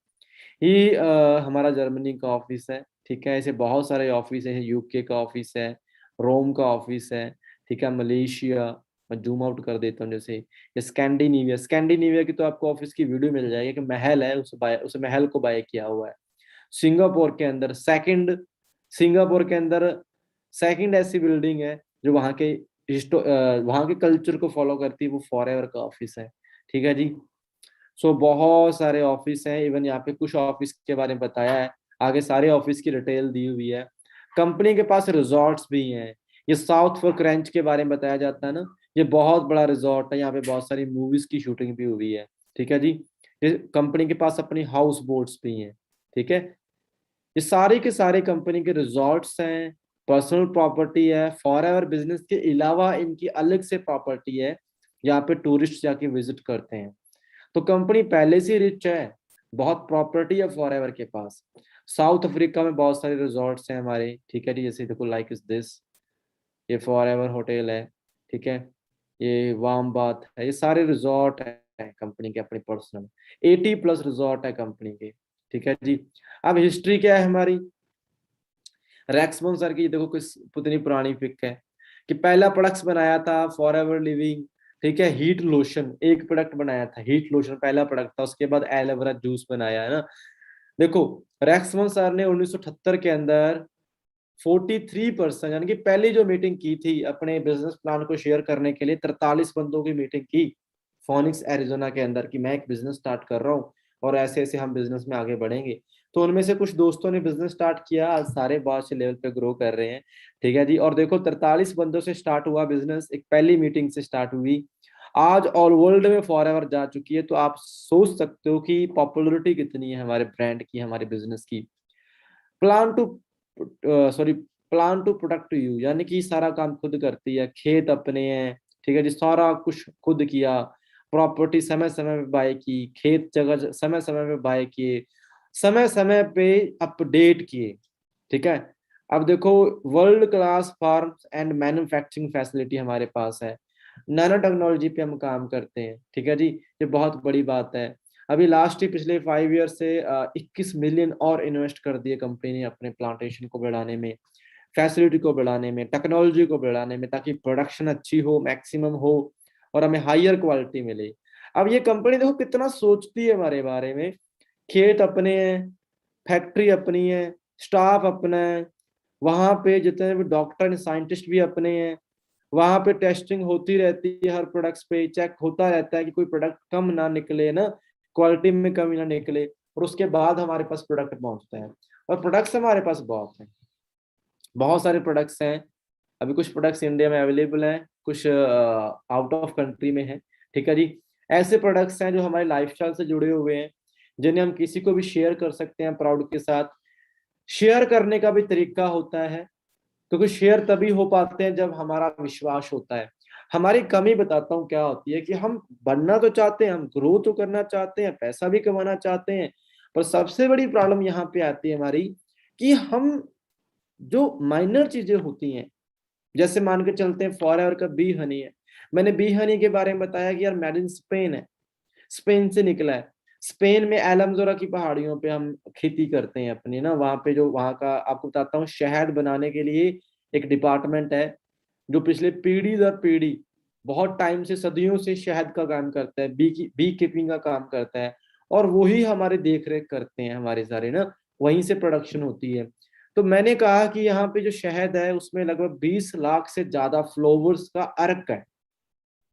ये हमारा जर्मनी का ऑफिस है, ठीक है। ऐसे बहुत सारे ऑफिस है, यूके का ऑफिस है, रोम का ऑफिस है, ठीक है, मलेशिया। मैं जूम आउट कर देता हूँ। जैसे ये स्कैंडिनेविया, स्कैंडिनेविया की तो आपको ऑफिस की वीडियो मिल जाएगी कि महल है, उस महल को बाय किया हुआ है। सिंगापुर के अंदर सेकंड, सिंगापुर के अंदर सेकंड ऐसी बिल्डिंग है जो वहाँ के कल्चर को फॉलो करती है, वो फॉरएवर का ऑफिस है, ठीक है जी। सो बहुत सारे ऑफिस हैं। इवन यहाँ पे कुछ ऑफिस के बारे में बताया है, आगे सारे ऑफिस की डिटेल दी हुई है। कंपनी के पास रिजॉर्ट्स भी हैं। ये साउथ फोर्क रेंच के बारे में बताया जाता है ना, ये बहुत बड़ा रिजॉर्ट है। यहाँ पे बहुत सारी मूवीज की शूटिंग भी हुई है, ठीक है जी। ये कंपनी के पास अपनी हाउस बोट्स भी हैं, ठीक है। ये सारे के सारे कंपनी के रिजॉर्ट्स हैं, पर्सनल प्रॉपर्टी है। फॉरएवर बिजनेस के अलावा इनकी अलग से प्रॉपर्टी है, यहाँ पे टूरिस्ट जाके विजिट करते हैं। तो कंपनी पहले से रिच है, बहुत प्रॉपर्टी है फॉरएवर के पास। साउथ अफ्रीका में बहुत सारे रिजॉर्ट्स हैं हमारे, ठीक है जी। जैसे देखो लाइक इज दिस, ये फॉरएवर होटल है, ठीक है। ये वाम बात है, ये सारे रिजॉर्ट है कंपनी के अपने पर्सनल। 80+ रिजॉर्ट है कंपनी के, ठीक है जी। अब हिस्ट्री क्या है हमारी, रैक्समोन सर की देखो किस कितनी पुरानी पिक है कि पहला प्रोडक्ट्स बनाया था फॉरएवर लिविंग, ठीक है। हीट लोशन एक प्रोडक्ट बनाया था, हीट लोशन पहला प्रोडक्ट था। उसके बाद एलोवेरा जूस बनाया, है ना। देखो रैक्समोन सर ने 1978 के अंदर 43% यानी कि पहली जो मीटिंग की थी अपने बिजनेस प्लान को शेयर करने के लिए, 43 बंदों की मीटिंग की फोनिक्स एरिजोना के अंदर कि मैं एक बिजनेस स्टार्ट कर रहा हूँ और ऐसे ऐसे हम बिजनेस में आगे बढ़ेंगे। तो उनमें से कुछ दोस्तों ने बिजनेस स्टार्ट किया, आज सारे बहुत से लेवल पे ग्रो कर रहे हैं, ठीक है जी। और देखो 43 बंदों से स्टार्ट हुआ बिजनेस, एक पहली मीटिंग से स्टार्ट हुई, आज ऑल वर्ल्ड में फॉरएवर जा चुकी है। तो आप सोच सकते हो कि पॉपुलरिटी कितनी है हमारे ब्रांड की, हमारे बिजनेस की। Plan to sorry plan to product you, यानी कि सारा काम खुद करती है, खेत अपने हैं, ठीक है जी। सारा कुछ खुद किया, प्रॉपर्टी समय समय पे बाय की, खेत जगह समय समय पे बाय किए, समय समय पे अपडेट किए, ठीक है। अब देखो world class farms and manufacturing facility हमारे पास है। नैनो टेक्नोलॉजी पे हम काम करते हैं, ठीक है जी। ये बहुत बड़ी बात है। अभी लास्ट ही पिछले 5 ईयर से 21 मिलियन और इन्वेस्ट कर दिए कंपनी ने अपने प्लांटेशन को बढ़ाने में, फैसिलिटी को बढ़ाने में, टेक्नोलॉजी को बढ़ाने में, ताकि प्रोडक्शन अच्छी हो, मैक्सिमम हो और हमें हायर क्वालिटी मिले। अब ये कंपनी देखो कितना सोचती है हमारे बारे में। खेत अपने हैं, फैक्ट्री अपनी है, स्टाफ अपना है, वहां पे जितने भी डॉक्टर साइंटिस्ट भी अपने हैं। वहां पे टेस्टिंग होती रहती है, हर प्रोडक्ट्स पे चेक होता रहता है कि कोई प्रोडक्ट कम ना निकले ना, क्वालिटी में कमी ना निकले। और उसके बाद हमारे पास प्रोडक्ट पहुंचते हैं। और प्रोडक्ट्स हमारे पास बहुत हैं, बहुत सारे प्रोडक्ट्स हैं। अभी कुछ प्रोडक्ट्स इंडिया में अवेलेबल हैं, कुछ आउट ऑफ कंट्री में है, ठीक है जी। ऐसे प्रोडक्ट्स हैं जो हमारे लाइफस्टाइल से जुड़े हुए हैं, जिन्हें हम किसी को भी शेयर कर सकते हैं प्राउड के साथ। शेयर करने का भी तरीका होता है, क्योंकि शेयर तभी हो पाते हैं जब हमारा विश्वास होता है। हमारी कमी बताता हूँ क्या होती है कि हम बनना तो चाहते हैं, हम ग्रो तो करना चाहते हैं, पैसा भी कमाना चाहते हैं, पर सबसे बड़ी प्रॉब्लम यहाँ पे आती है हमारी कि हम जो माइनर चीजें होती हैं, जैसे मान के चलते हैं फॉरएवर का बी हनी है। मैंने बी हनी के बारे में बताया कि यार मेड इन स्पेन है, स्पेन से निकला है। स्पेन में एलमजोरा की पहाड़ियों पे हम खेती करते हैं अपनी ना, वहां पे जो वहां का आपको बताता हूँ, शहद बनाने के लिए एक डिपार्टमेंट है, जो पिछले पीढ़ी दर पीढ़ी बहुत टाइम से, सदियों से शहद का काम करता है, बी कीपिंग का काम करता है, और वही हमारे देख रेख करते हैं, हमारे सारे ना, वहीं से प्रोडक्शन होती है। तो मैंने कहा कि यहाँ पे जो शहद है उसमें लगभग 20 लाख से ज्यादा फ्लावर्स का अर्क है।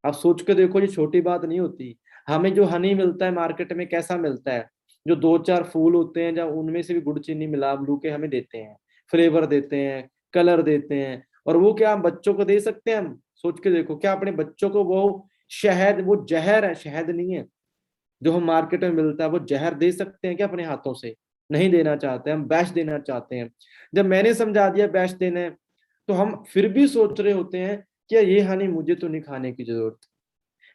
आप सोच के देखो, ये छोटी बात नहीं होती। हमें जो हनी मिलता है मार्केट में कैसा मिलता है, जो दो चार फूल होते हैं, जब उनमें से भी गुड़ चीनी मिला मिलू के हमें देते हैं, फ्लेवर देते हैं, कलर देते हैं, और वो क्या हम बच्चों को दे सकते हैं? हम सोच के देखो, क्या अपने बच्चों को वो शहद, वो जहर है, शहद नहीं है जो हम मार्केट में मिलता है, वो जहर दे सकते हैं क्या अपने हाथों से? नहीं देना चाहते, हम बेस्ट देना चाहते हैं। जब मैंने समझा दिया बेस्ट देना है, तो हम फिर भी सोच रहे होते हैं कि ये हानि मुझे तो नहीं खाने की जरूरत,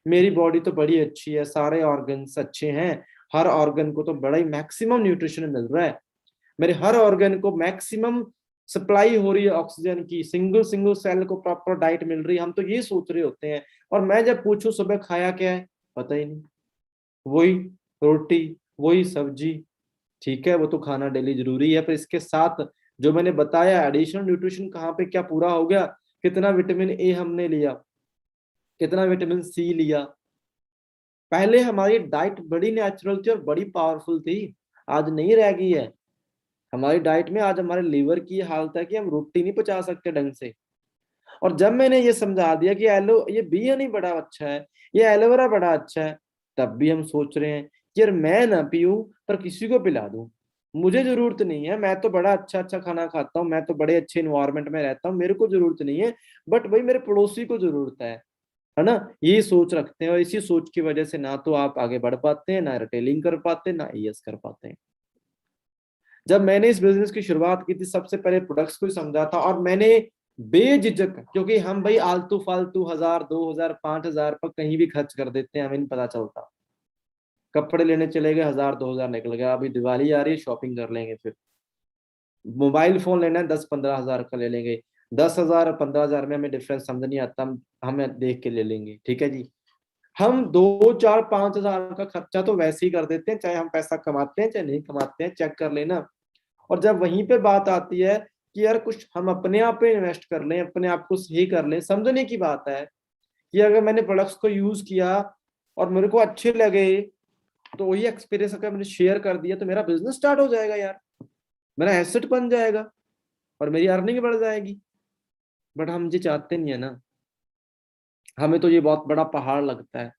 मेरी बॉडी तो बड़ी अच्छी है, सारे ऑर्गन्स अच्छे हैं, हर ऑर्गन को तो बड़ा ही मैक्सिमम न्यूट्रिशन मिल रहा है, मेरे हर ऑर्गन को मैक्सिमम सप्लाई हो रही है ऑक्सीजन की, सिंगल सिंगल सेल को प्रॉपर डाइट मिल रही है, हम तो ये सोच रहे होते हैं। और मैं जब पूछूं सुबह खाया क्या है, पता ही नहीं, वही रोटी, वही सब्जी। ठीक है, वो तो खाना डेली जरूरी है, पर इसके साथ जो मैंने बताया एडिशनल न्यूट्रिशन कहाँ पे क्या पूरा हो गया, कितना विटामिन ए हमने लिया, कितना विटामिन सी लिया। पहले हमारी डाइट बड़ी नेचुरल थी और बड़ी पावरफुल थी, आज नहीं रह गई है। हमारी डाइट में आज हमारे लीवर की हालत है कि हम रोटी नहीं पचा सकते ढंग से। और जब मैंने ये समझा दिया कि ये बिया नहीं बड़ा अच्छा है, ये एलोवेरा बड़ा अच्छा है, तब भी हम सोच रहे हैं कि यार मैं ना पीऊं पर किसी को पिला दूं, मुझे जरूरत नहीं है, मैं तो बड़ा अच्छा अच्छा खाना खाता हूँ, मैं तो बड़े अच्छे इन्वायरमेंट में रहता हूँ, मेरे को जरूरत नहीं है, बट भाई मेरे पड़ोसी को जरूरत है ना? ये सोच रखते हैं, और इसी सोच की वजह से ना तो आप आगे बढ़ पाते हैं, ना रिटेलिंग कर पाते हैं, ना ईएस कर पाते हैं। जब मैंने इस बिजनेस की शुरुआत की थी, सबसे पहले प्रोडक्ट्स को ही समझा था, और मैंने बेझिझक, क्योंकि हम भाई आलतू फालतू 1000 2000 5000 पर कहीं भी खर्च कर देते हैं, हमें नहीं पता चलता। कपड़े लेने चले गए, 1000 2000 निकल गया, अभी दिवाली आ रही है, शॉपिंग कर लेंगे, फिर मोबाइल फोन लेना है 10 15 हजार का ले लेंगे, 10 हजार और 15 हजार में हमें डिफरेंस समझ नहीं आता, हम हमें देख के ले लेंगे, ठीक है जी। हम 2 4 5 हजार का खर्चा तो वैसे ही कर देते हैं, चाहे हम पैसा कमाते हैं चाहे नहीं कमाते हैं, चेक कर लेना। और जब वहीं पे बात आती है कि यार कुछ हम अपने आप पे इन्वेस्ट कर लें, अपने आप को सही कर लें, समझने की बात है कि अगर मैंने प्रोडक्ट्स को यूज किया और मेरे को अच्छे लगे, तो वही एक्सपीरियंस अगर मैंने शेयर कर दिया, तो मेरा बिजनेस स्टार्ट हो जाएगा यार, मेरा एसेट बन जाएगा और मेरी अर्निंग बढ़ जाएगी। बट हम ये चाहते नहीं है ना, हमें तो ये बहुत बड़ा पहाड़ लगता है।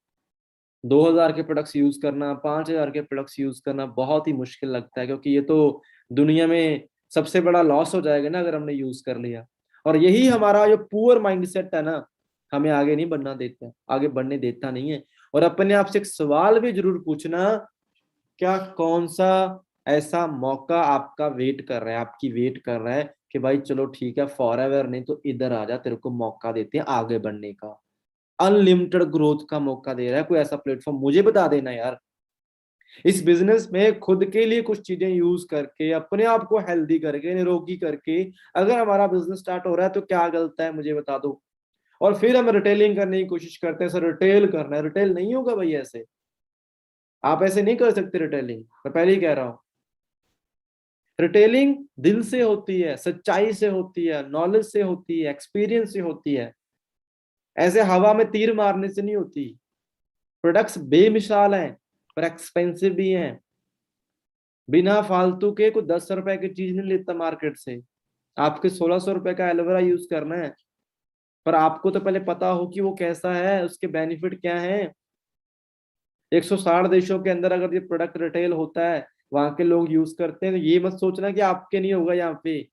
2000 के प्रोडक्ट्स यूज करना, 5000 के प्रोडक्ट्स यूज करना बहुत ही मुश्किल लगता है, क्योंकि ये तो दुनिया में सबसे बड़ा लॉस हो जाएगा ना अगर हमने यूज कर लिया। और यही हमारा जो पुअर माइंडसेट है ना, हमें आगे नहीं बढ़ना देता, आगे बढ़ने देता नहीं है। और अपने आप से एक सवाल भी जरूर पूछना, क्या कौन सा ऐसा मौका आपका वेट कर रहा है, आपकी वेट कर रहा है कि भाई चलो ठीक है, फॉर एवर नहीं तो इधर आ जा, तेरे को मौका देते हैं आगे बढ़ने का, अनलिमिटेड ग्रोथ का मौका दे रहा है कोई ऐसा प्लेटफॉर्म, मुझे बता देना यार। इस बिजनेस में खुद के लिए कुछ चीजें यूज करके, अपने आप को हेल्दी करके, निरोगी करके अगर हमारा बिजनेस स्टार्ट हो रहा है, तो क्या गलत है, मुझे बता दो। और फिर हम रिटेलिंग करने की कोशिश करते हैं, सर रिटेल करना है, रिटेल नहीं होगा भाई ऐसे, आप ऐसे नहीं कर सकते रिटेलिंग, मैं पहले ही कह रहा हूँ। रिटेलिंग दिल से होती है, सच्चाई से होती है, नॉलेज से होती है, एक्सपीरियंस से होती है, ऐसे हवा में तीर मारने से नहीं होती। प्रोडक्ट्स बेमिसाल हैं पर एक्सपेंसिव भी हैं, बिना फालतू के कोई 10 रुपए की चीज नहीं लेता मार्केट से, आपके 1600 रुपए का एलोवेरा यूज करना है, पर आपको तो पहले पता हो कि वो कैसा है, उसके बेनिफिट क्या है। 160 देशों के अंदर अगर ये प्रोडक्ट रिटेल होता है, वहां के लोग यूज करते हैं, तो ये मत सोचना कि आपके नहीं होगा यहाँ पे,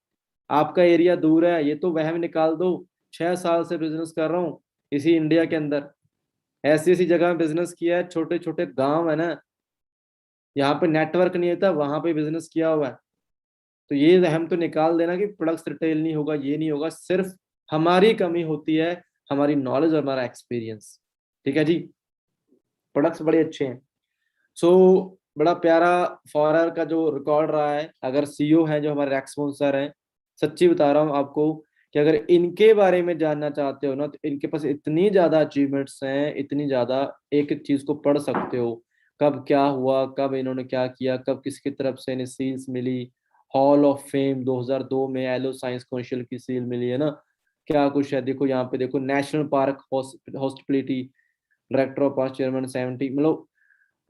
आपका एरिया दूर है, ये तो वहम निकाल दो। 6 साल से बिजनेस कर रहा हूँ इसी इंडिया के अंदर, ऐसी ऐसी जगह में बिजनेस किया है, छोटे छोटे गांव है ना, यहाँ पे नेटवर्क नहीं होता, वहां पे बिजनेस किया हुआ है। तो ये वहम तो निकाल देना कि प्रोडक्ट्स रिटेल नहीं होगा, ये नहीं होगा, सिर्फ हमारी कमी होती है, हमारी नॉलेज और हमारा एक्सपीरियंस। ठीक है जी, प्रोडक्ट्स बड़े अच्छे हैं। सो बड़ा प्यारा फॉरर का जो रिकॉर्ड रहा है, अगर सीईओ है जो हमारे रैक्समोन सर हैं, सच्ची बता रहा हूँ आपको कि अगर इनके बारे में जानना चाहते हो ना, तो इनके पास इतनी ज्यादा अचीवमेंट्स हैं, इतनी ज्यादा, एक एक चीज को पढ़ सकते हो, कब क्या हुआ, कब इन्होंने क्या किया, कब किसकी तरफ से इन्हें सील्स मिली, हॉल ऑफ फेम 2002 में एलो साइंस कौंसिल की सील मिली है ना, क्या कुछ है, देखो यहाँ पे देखो national park hospitality, director of pass chairman 70, मतलब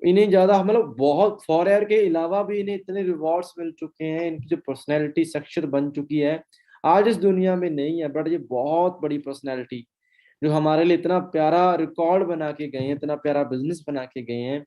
इन्हें ज्यादा मतलब बहुत फॉरएवर के अलावा भी इन्हें इतने रिवॉर्ड्स मिल चुके हैं, इनकी जो पर्सनैलिटी स्ट्रक्चर बन चुकी है आज इस दुनिया में नहीं है, बट ये बहुत बड़ी पर्सनैलिटी जो हमारे लिए इतना प्यारा रिकॉर्ड बना के गए हैं, इतना प्यारा बिजनेस बना के गए हैं,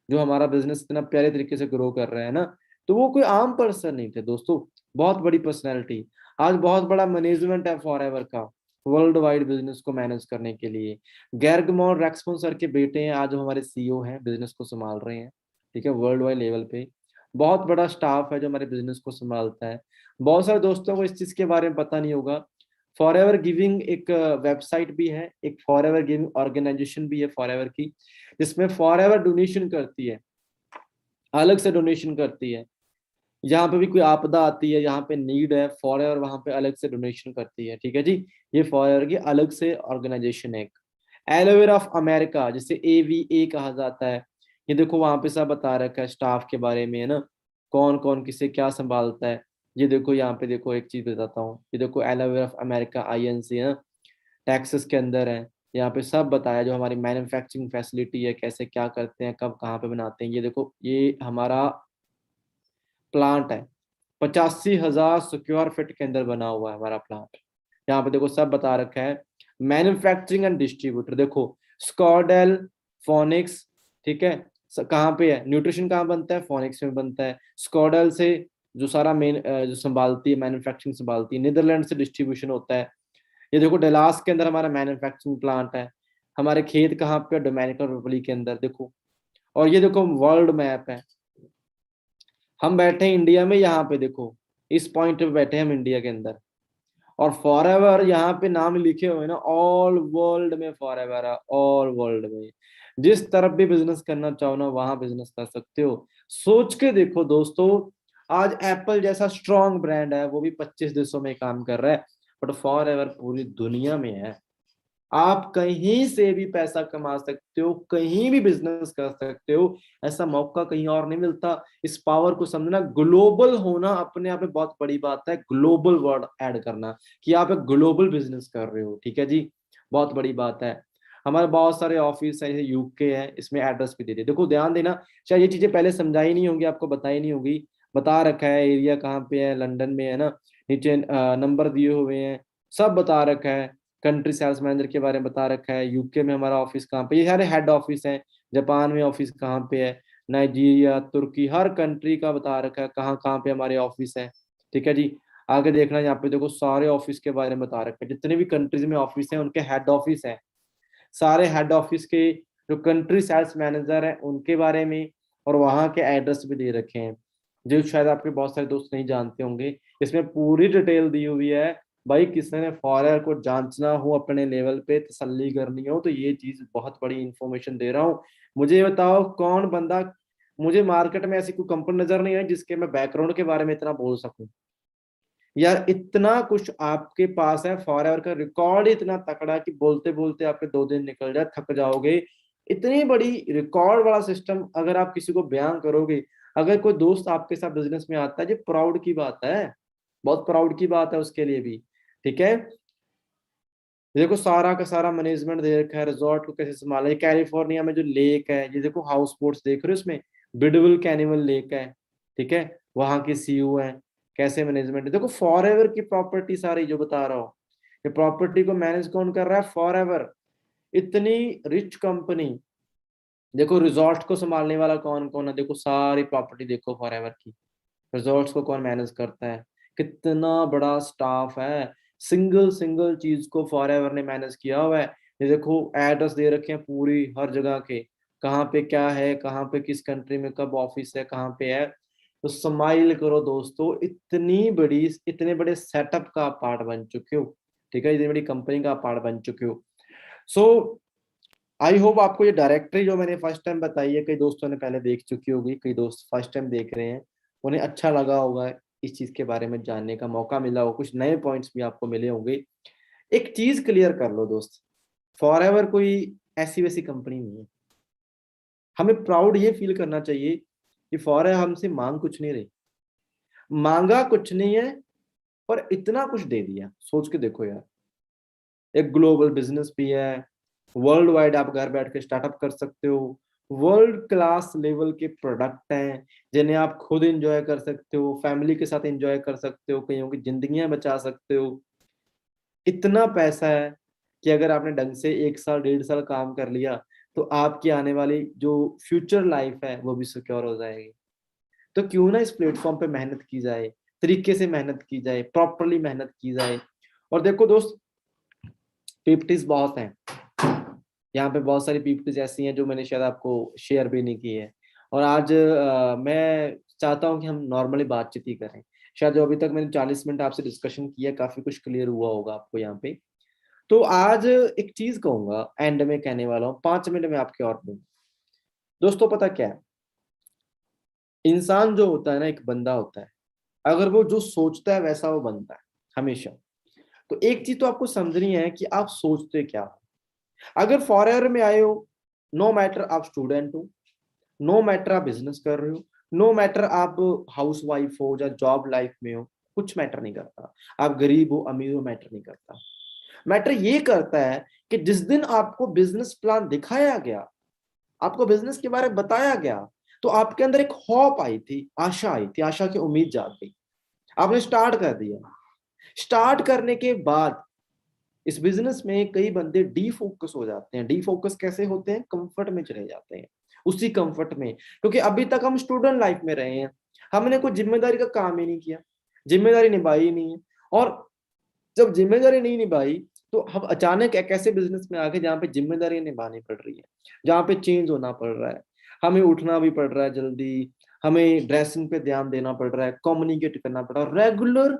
जो हमारा बिजनेस इतना प्यारे तरीके से ग्रो कर रहे हैं ना, तो वो कोई आम पर्सन नहीं थे दोस्तों, बहुत बड़ी पर्सनैलिटी। आज बहुत बड़ा मैनेजमेंट है फॉरएवर का, वर्ल्ड वाइड बिजनेस को मैनेज करने के लिए। गैर्गमोन रेक्सपोन सर के बेटे हैं आज, जो हमारे सीईओ हैं, बिजनेस को संभाल रहे हैं, ठीक है, वर्ल्ड वाइड लेवल पे। बहुत बड़ा स्टाफ है जो हमारे बिजनेस को संभालता है। बहुत सारे दोस्तों को इस चीज के बारे में पता नहीं होगा, फॉरएवर गिविंग एक वेबसाइट भी है, एक फॉरएवर गिविंग ऑर्गेनाइजेशन भी है फॉरएवर की, जिसमें फॉरएवर डोनेशन करती है, अलग से डोनेशन करती है। यहाँ पे भी कोई आपदा आती है, यहाँ पे नीड है, फॉरएवर वहां पे अलग से डोनेशन करती है, ठीक है जी। ये फॉरएवर की अलग से ऑर्गेनाइजेशन है। एलोवेरा ऑफ अमेरिका, जिसे AVA कहा जाता है, ये देखो वहां पे सब बता रखा है स्टाफ के बारे में, है ना, कौन कौन किसे क्या संभालता है। ये देखो यहाँ पे देखो एक चीज बताता हूँ, ये देखो एलोवेरा ऑफ अमेरिका INC है ना, टेक्सास के अंदर है। यहाँ पे सब बताया जो हमारी मैन्युफैक्चरिंग फैसिलिटी है, कैसे क्या करते हैं, कब कहाँ पे बनाते हैं। ये देखो ये हमारा प्लांट है, 85,000 स्क्वायर फीट के अंदर बना हुआ है हमारा प्लांट। यहाँ पे देखो सब बता रखा है, मैन्युफैक्चरिंग एंड डिस्ट्रीब्यूटर, देखो स्कॉडेल, फोनिक्स, ठीक है, कहाँ पे है, न्यूट्रिशन कहाँ बनता है, फोनिक्स में बनता है। स्कॉडेल से जो सारा मेन जो संभालती है, मैन्युफैक्चरिंग संभालती है, नीदरलैंड से डिस्ट्रीब्यूशन होता है। ये देखो डलास के अंदर हमारा मैन्युफैक्चरिंग प्लांट है। हमारे खेत कहाँ पे, डोमिनिकन रिपब्लिक के अंदर देखो। और ये देखो वर्ल्ड मैप है, हम बैठे हैं इंडिया में, यहाँ पे देखो इस पॉइंट पे बैठे हैं हम इंडिया के अंदर, और फॉरएवर यहाँ पे नाम लिखे हुए ना, ऑल वर्ल्ड में फॉरएवर है, ऑल वर्ल्ड में। जिस तरफ भी बिजनेस करना चाहो ना, वहां बिजनेस कर सकते हो। सोच के देखो दोस्तों, आज एप्पल जैसा स्ट्रॉन्ग ब्रांड है, वो भी 25 देशों में काम कर रहा है, बट फॉरएवर पूरी दुनिया में है। आप कहीं से भी पैसा कमा सकते हो, कहीं भी बिजनेस कर सकते हो, ऐसा मौका कहीं और नहीं मिलता। इस पावर को समझना, ग्लोबल होना अपने आप में बहुत बड़ी बात है, ग्लोबल वर्ड ऐड करना कि आप एक ग्लोबल बिजनेस कर रहे हो, ठीक है जी, बहुत बड़ी बात है। हमारे बहुत सारे ऑफिस है, UK है, इसमें एड्रेस भी दे दिए, देखो ध्यान देना, शायद ये चीजें पहले समझाई नहीं होंगी आपको, बताई नहीं होगी, बता रखा है एरिया कहाँ पे है, लंदन में है ना, नीचे नंबर दिए हुए हैं, सब बता रखा है। कंट्री सेल्स मैनेजर के बारे में बता रखा है, UK में हमारा ऑफिस कहाँ पे, ये सारे हेड ऑफिस हैं। जापान में ऑफिस कहाँ पे है, नाइजीरिया, तुर्की, हर कंट्री का बता रखा है कहाँ कहाँ पे हमारे ऑफिस है, ठीक है जी। आगे देखना, यहाँ पे देखो सारे ऑफिस के बारे में बता रखा है, जितने भी कंट्रीज में ऑफिस है उनके हेड ऑफिस है, सारे हेड ऑफिस के जो कंट्री सेल्स मैनेजर है उनके बारे में, और वहाँ के एड्रेस भी दे रखे हैं, जो शायद आपके बहुत सारे दोस्त नहीं जानते होंगे। इसमें पूरी डिटेल दी हुई है, भाई किसी ने फॉरएवर को जांचना हो, अपने लेवल पे तसल्ली करनी हो, तो ये चीज बहुत बड़ी इंफॉर्मेशन दे रहा हूँ। मुझे ये बताओ कौन बंदा, मुझे मार्केट में ऐसी कोई कंपनी नजर नहीं है जिसके मैं बैकग्राउंड के बारे में इतना बोल सकूं। यार इतना कुछ आपके पास है, फॉरएवर का रिकॉर्ड ही इतना तकड़ा कि बोलते बोलते आपके 2 दिन निकल जाए, थक जाओगे। इतनी बड़ी रिकॉर्ड वाला सिस्टम अगर आप किसी को बयान करोगे, अगर कोई दोस्त आपके साथ बिजनेस में आता है, ये प्राउड की बात है, बहुत प्राउड की बात है उसके लिए भी, ठीक है। देखो सारा का सारा मैनेजमेंट दे रखा है, रिजॉर्ट को कैसे संभाला है, कैलिफोर्निया में जो लेक है, ये देखो हाउस बोट्स देख रहे हो, इसमें बिडविल कैनिवल लेक है, ठीक है, वहां के CEO है, कैसे मैनेजमेंट है। देखो फॉरएवर की प्रॉपर्टी सारी जो बता रहा हूँ, ये प्रॉपर्टी को मैनेज कौन कर रहा है, फॉरएवर, इतनी रिच कंपनी। देखो रिजॉर्ट को संभालने वाला कौन कौन है, देखो सारी प्रॉपर्टी देखो फॉरएवर की, रिजॉर्ट्स को कौन मैनेज करता है, कितना बड़ा स्टाफ है, सिंगल सिंगल चीज को फॉरएवर ने मैनेज किया हुआ है। ये देखो एड्रेस दे रखे हैं पूरी हर जगह के, कहाँ पे क्या है, कहाँ पे किस कंट्री में कब ऑफिस है, कहाँ पे है। तो स्माइल करो दोस्तों, इतनी बड़ी, इतने बड़े सेटअप का पार्ट बन चुके हो, ठीक है, इतनी बड़ी कंपनी का पार्ट बन चुके हो। सो आई होप आपको ये डायरेक्टरी जो मैंने फर्स्ट टाइम बताई है, कई दोस्तों ने पहले देख चुकी होगी, कई दोस्त फर्स्ट टाइम देख रहे हैं, उन्हें अच्छा लगा होगा, इस चीज के बारे में जानने का मौका मिला होगा, कुछ नए पॉइंट्स भी आपको मिले होंगे। एक चीज क्लियर कर लो दोस्त, फॉरएवर कोई ऐसी वैसी कंपनी नहीं है। हमें प्राउड ये फील करना चाहिए कि फॉरएवर हमसे मांग कुछ नहीं रही, मांगा कुछ नहीं है, और इतना कुछ दे दिया, सोच के देखो यार। एक ग्लोबल बिजनेस भी है, वर्ल्ड वाइड आप घर बैठ के स्टार्टअप कर सकते हो, वर्ल्ड क्लास लेवल के प्रोडक्ट हैं जिन्हें आप खुद एंजॉय कर सकते हो, फैमिली के साथ एंजॉय कर सकते हो, कईयों की जिंदगियां बचा सकते हो। इतना पैसा है कि अगर आपने ढंग से 1 साल 1.5 साल काम कर लिया तो आपकी आने वाली जो फ्यूचर लाइफ है वो भी सिक्योर हो जाएगी। तो क्यों ना इस प्लेटफॉर्म पे मेहनत की जाए, तरीके से मेहनत की जाए, प्रॉपरली मेहनत की जाए। और देखो दोस्त, पीपीटीज बहुत हैं, यहाँ पे बहुत सारी पीपीटीज ऐसी हैं जो मैंने शायद आपको शेयर भी नहीं की है। और आज मैं चाहता हूँ कि हम नॉर्मली बातचीत ही करें। शायद जो अभी तक मैंने 40 मिनट आपसे डिस्कशन किया, काफी कुछ क्लियर हुआ होगा आपको यहाँ पे। तो आज एक चीज कहूंगा, एंड में कहने वाला हूँ, 5 मिनट में आपके और दूंगा। दोस्तों पता क्या है, इंसान जो होता है ना, एक बंदा होता है, अगर वो जो सोचता है वैसा वो बनता है हमेशा। तो एक चीज तो आपको समझनी है कि आप सोचते क्या हो। अगर फॉरेवर में आए हो, नो मैटर आप स्टूडेंट हो, नो मैटर आप बिजनेस कर रहे हो, नो मैटर आप हाउस वाइफ हो या जॉब लाइफ में हो, कुछ मैटर नहीं करता। आप गरीब हो अमीर हो, मैटर नहीं करता। मैटर ये करता है कि जिस दिन आपको बिजनेस प्लान दिखाया गया, आपको बिजनेस के बारे में बताया गया, तो आपके अंदर एक होप आई थी, आशा आई थी, आशा की उम्मीद जाग गई, आपने स्टार्ट कर दिया। स्टार्ट करने के बाद इस बिजनेस में कई बंदे डी फोकस हो जाते हैं। डी फोकस कैसे होते हैं? कंफर्ट में चले जाते हैं, उसी कंफर्ट में, क्योंकि अभी तक हम स्टूडेंट लाइफ में रहे हैं, हमने कोई जिम्मेदारी का काम ही नहीं किया, जिम्मेदारी निभाई ही नहीं है। और जब जिम्मेदारी नहीं निभाई तो हम अचानक एक ऐसे बिजनेस में आ गए जहाँ पे जिम्मेदारी निभानी पड़ रही है, जहाँ पे चेंज होना पड़ रहा है, हमें उठना भी पड़ रहा है जल्दी, हमें ड्रेसिंग पे ध्यान देना पड़ रहा है, कम्युनिकेट करना पड़ रहा है रेगुलर।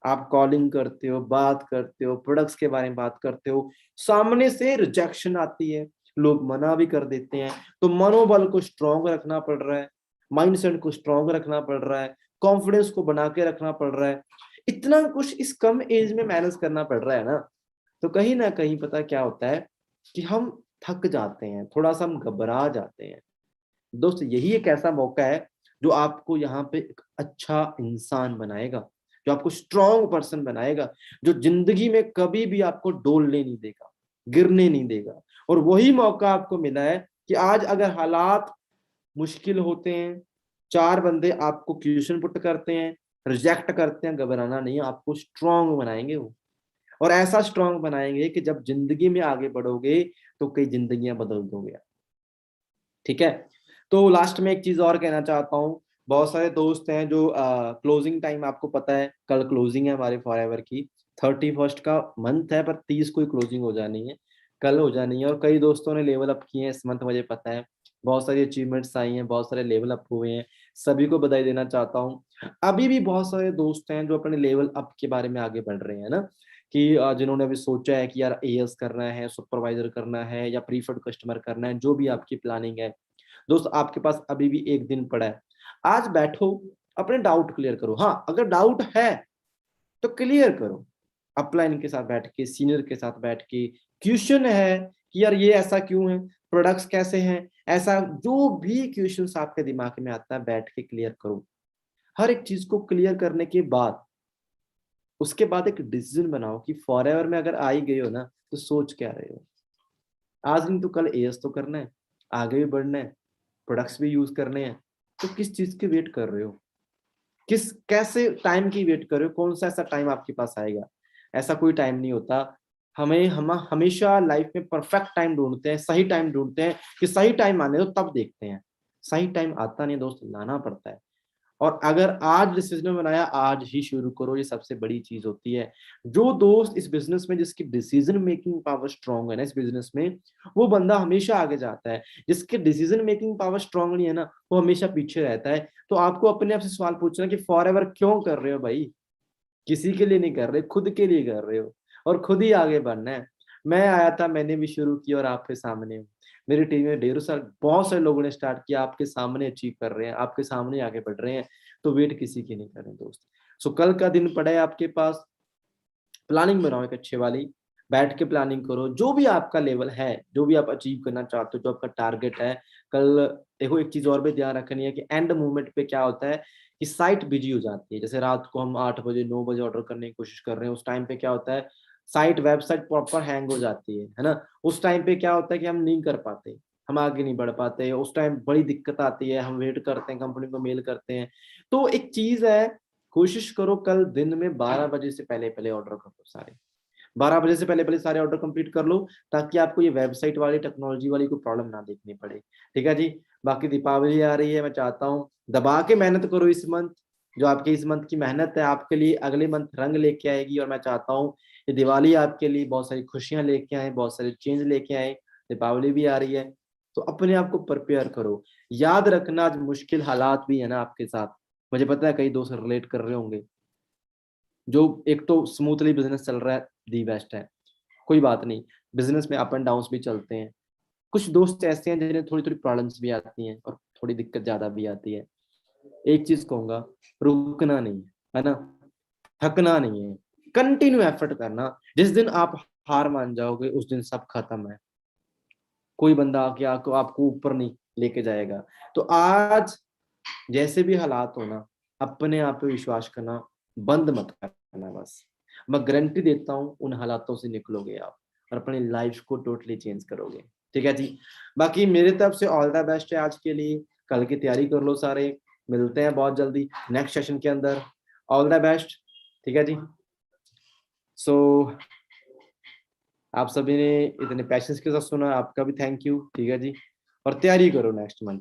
आप कॉलिंग करते हो, बात करते हो, प्रोडक्ट्स के बारे में बात करते हो, सामने से रिजेक्शन आती है, लोग मना भी कर देते हैं, तो मनोबल को स्ट्रांग रखना पड़ रहा है, माइंडसेट को स्ट्रांग रखना पड़ रहा है, कॉन्फिडेंस को बना के रखना पड़ रहा है। इतना कुछ इस कम एज में मैनेज करना पड़ रहा है ना। तो कहीं ना कहीं पता क्या होता है कि हम थक जाते हैं, थोड़ा सा हम घबरा जाते हैं। दोस्त यही एक ऐसा मौका है जो आपको यहाँ पे एक अच्छा इंसान बनाएगा, जो आपको स्ट्रॉन्ग पर्सन बनाएगा, जो जिंदगी में कभी भी आपको डोलने नहीं देगा, गिरने नहीं देगा। और वही मौका आपको मिला है कि आज अगर हालात मुश्किल होते हैं, 4 बंदे आपको क्वेश्चन पुट करते हैं, रिजेक्ट करते हैं, घबराना नहीं, आपको स्ट्रॉन्ग बनाएंगे वो। और ऐसा स्ट्रॉन्ग बनाएंगे कि जब जिंदगी में आगे बढ़ोगे तो कई जिंदगियां बदल दोगे। ठीक है। तो लास्ट में एक चीज और कहना चाहता हूँ, बहुत सारे दोस्त हैं जो क्लोजिंग टाइम आपको पता है, कल क्लोजिंग है हमारे फॉरएवर की, 31 का मंथ है पर 30 को ही क्लोजिंग हो जानी है, कल हो जानी है। और कई दोस्तों ने लेवल अप किए हैं इस मंथ, मुझे पता है बहुत सारी अचीवमेंट्स आई हैं, बहुत सारे लेवल अप हुए हैं, सभी को बधाई देना चाहता हूँ। अभी भी बहुत सारे दोस्त हैं जो अपने लेवल अप के बारे में आगे बढ़ रहे हैं ना, कि जिन्होंने अभी सोचा है कि यार एएस करना है, सुपरवाइजर करना है, या प्रीफर्ड कस्टमर करना है, जो भी आपकी प्लानिंग है। दोस्त आपके पास अभी भी एक दिन पड़ा है, आज बैठो, अपने डाउट क्लियर करो। हाँ, अगर डाउट है तो क्लियर करो, अपलाइन के साथ बैठ के, सीनियर के साथ बैठ के। क्वेश्चन है कि यार ये ऐसा क्यों है, प्रोडक्ट्स कैसे हैं, ऐसा जो भी क्वेश्चन आपके दिमाग में आता है बैठ के क्लियर करो। हर एक चीज को क्लियर करने के बाद उसके बाद एक डिसीजन बनाओ कि फॉरएवर में अगर आ ही गए हो ना तो सोच क्या रहे हो। आज नहीं तो कल एएस तो करना है, आगे भी बढ़ना है, प्रोडक्ट्स भी यूज करने हैं, तो किस चीज की वेट कर रहे हो, किस कैसे टाइम की वेट कर रहे हो, कौन सा ऐसा टाइम आपके पास आएगा? ऐसा कोई टाइम नहीं होता। हम हमेशा लाइफ में परफेक्ट टाइम ढूंढते हैं, सही टाइम ढूंढते हैं कि सही टाइम आने दो तब देखते हैं। सही टाइम आता नहीं दोस्त, लाना पड़ता है। और अगर आज डिसीजन बनाया, आज ही शुरू करो, ये सबसे बड़ी चीज होती है। जो दोस्त इस बिजनेस में, जिसकी डिसीजन मेकिंग पावर स्ट्रांग है ना इस बिजनेस में, वो बंदा हमेशा आगे जाता है। जिसके डिसीजन मेकिंग पावर स्ट्रांग नहीं है ना, वो हमेशा पीछे रहता है। तो आपको अपने आप से सवाल पूछना कि फॉरएवर क्यों कर रहे हो भाई? किसी के लिए नहीं कर रहे, खुद के लिए कर रहे हो, और खुद ही आगे बढ़ना है। मैं आया था, मैंने भी शुरू किया, और आपके सामने हूँ। मेरी टीम में 1.5 साल बहुत सारे लोगों ने स्टार्ट किया, आपके सामने अचीव कर रहे हैं, आपके सामने आगे बढ़ रहे हैं। तो वेट किसी की नहीं करें दोस्त। सो कल का दिन पड़ा है आपके पास, प्लानिंग बनाओ एक अच्छे वाली, बैठ के प्लानिंग करो, जो भी आपका लेवल है, जो भी आप अचीव करना चाहते हो, जो आपका टारगेट है। कल देखो, एक चीज और भी ध्यान रखनी है कि एंड मूवमेंट पे क्या होता है कि साइट बिजी हो जाती है। जैसे रात को हम 8 बजे 9 बजे ऑर्डर करने की कोशिश कर रहे हैं, उस टाइम पे क्या होता है, साइट वेबसाइट प्रॉपर हैंग हो जाती है ना। उस टाइम पे क्या होता है कि हम नहीं कर पाते, हम आगे नहीं बढ़ पाते, उस टाइम बड़ी दिक्कत आती है, हम वेट करते हैं, कंपनी को मेल करते हैं। तो एक चीज है, कोशिश करो कल दिन में 12 बजे से पहले पहले ऑर्डर कर दो सारे, 12 बजे से पहले पहले सारे ऑर्डर कंप्लीट कर लो, ताकि आपको ये वेबसाइट वाली टेक्नोलॉजी वाली कोई प्रॉब्लम ना देखनी पड़े। ठीक है जी। बाकी दीपावली आ रही है, मैं चाहता हूँ दबा के मेहनत करो इस मंथ। जो आपके इस मंथ की मेहनत है आपके लिए अगले मंथ रंग लेके आएगी, और मैं चाहता हूँ ये दिवाली आपके लिए बहुत सारी खुशियां लेके आए, बहुत सारे चेंज लेके आए। दीपावली भी आ रही है, तो अपने आप को प्रिपेयर करो। याद रखना आज मुश्किल हालात भी है ना आपके साथ, मुझे पता है कई दोस्त रिलेट कर रहे होंगे। जो एक तो स्मूथली बिजनेस चल रहा है, दी बेस्ट है, कोई बात नहीं। बिजनेस में अप एंड डाउन भी चलते हैं। कुछ दोस्त ऐसे हैं जिन्हें थोड़ी थोड़ी प्रॉब्लम्स भी आती हैं और थोड़ी दिक्कत ज्यादा भी आती है। एक चीज कहूंगा, रुकना नहीं है ना, थकना नहीं है, कंटिन्यू एफर्ट करना। जिस दिन आप हार मान जाओगे उस दिन सब खत्म है, कोई बंदा आके आपको आपको ऊपर नहीं लेके जाएगा। तो आज जैसे भी हालात हो ना, अपने आप पे विश्वास करना बंद मत करना बस। मैं गारंटी देता हूँ उन हालातों से निकलोगे आप और अपनी लाइफ को टोटली चेंज करोगे। ठीक है जी। बाकी मेरे तरफ से ऑल द बेस्ट है आज के लिए, कल की तैयारी कर लो सारे, मिलते हैं बहुत जल्दी नेक्स्ट सेशन के अंदर। All the best. ठीक है जी। सो आप सभी ने इतने पैशंस के साथ सुना, आपका भी थैंक यू। ठीक है जी, और तैयारी करो नेक्स्ट मंथ।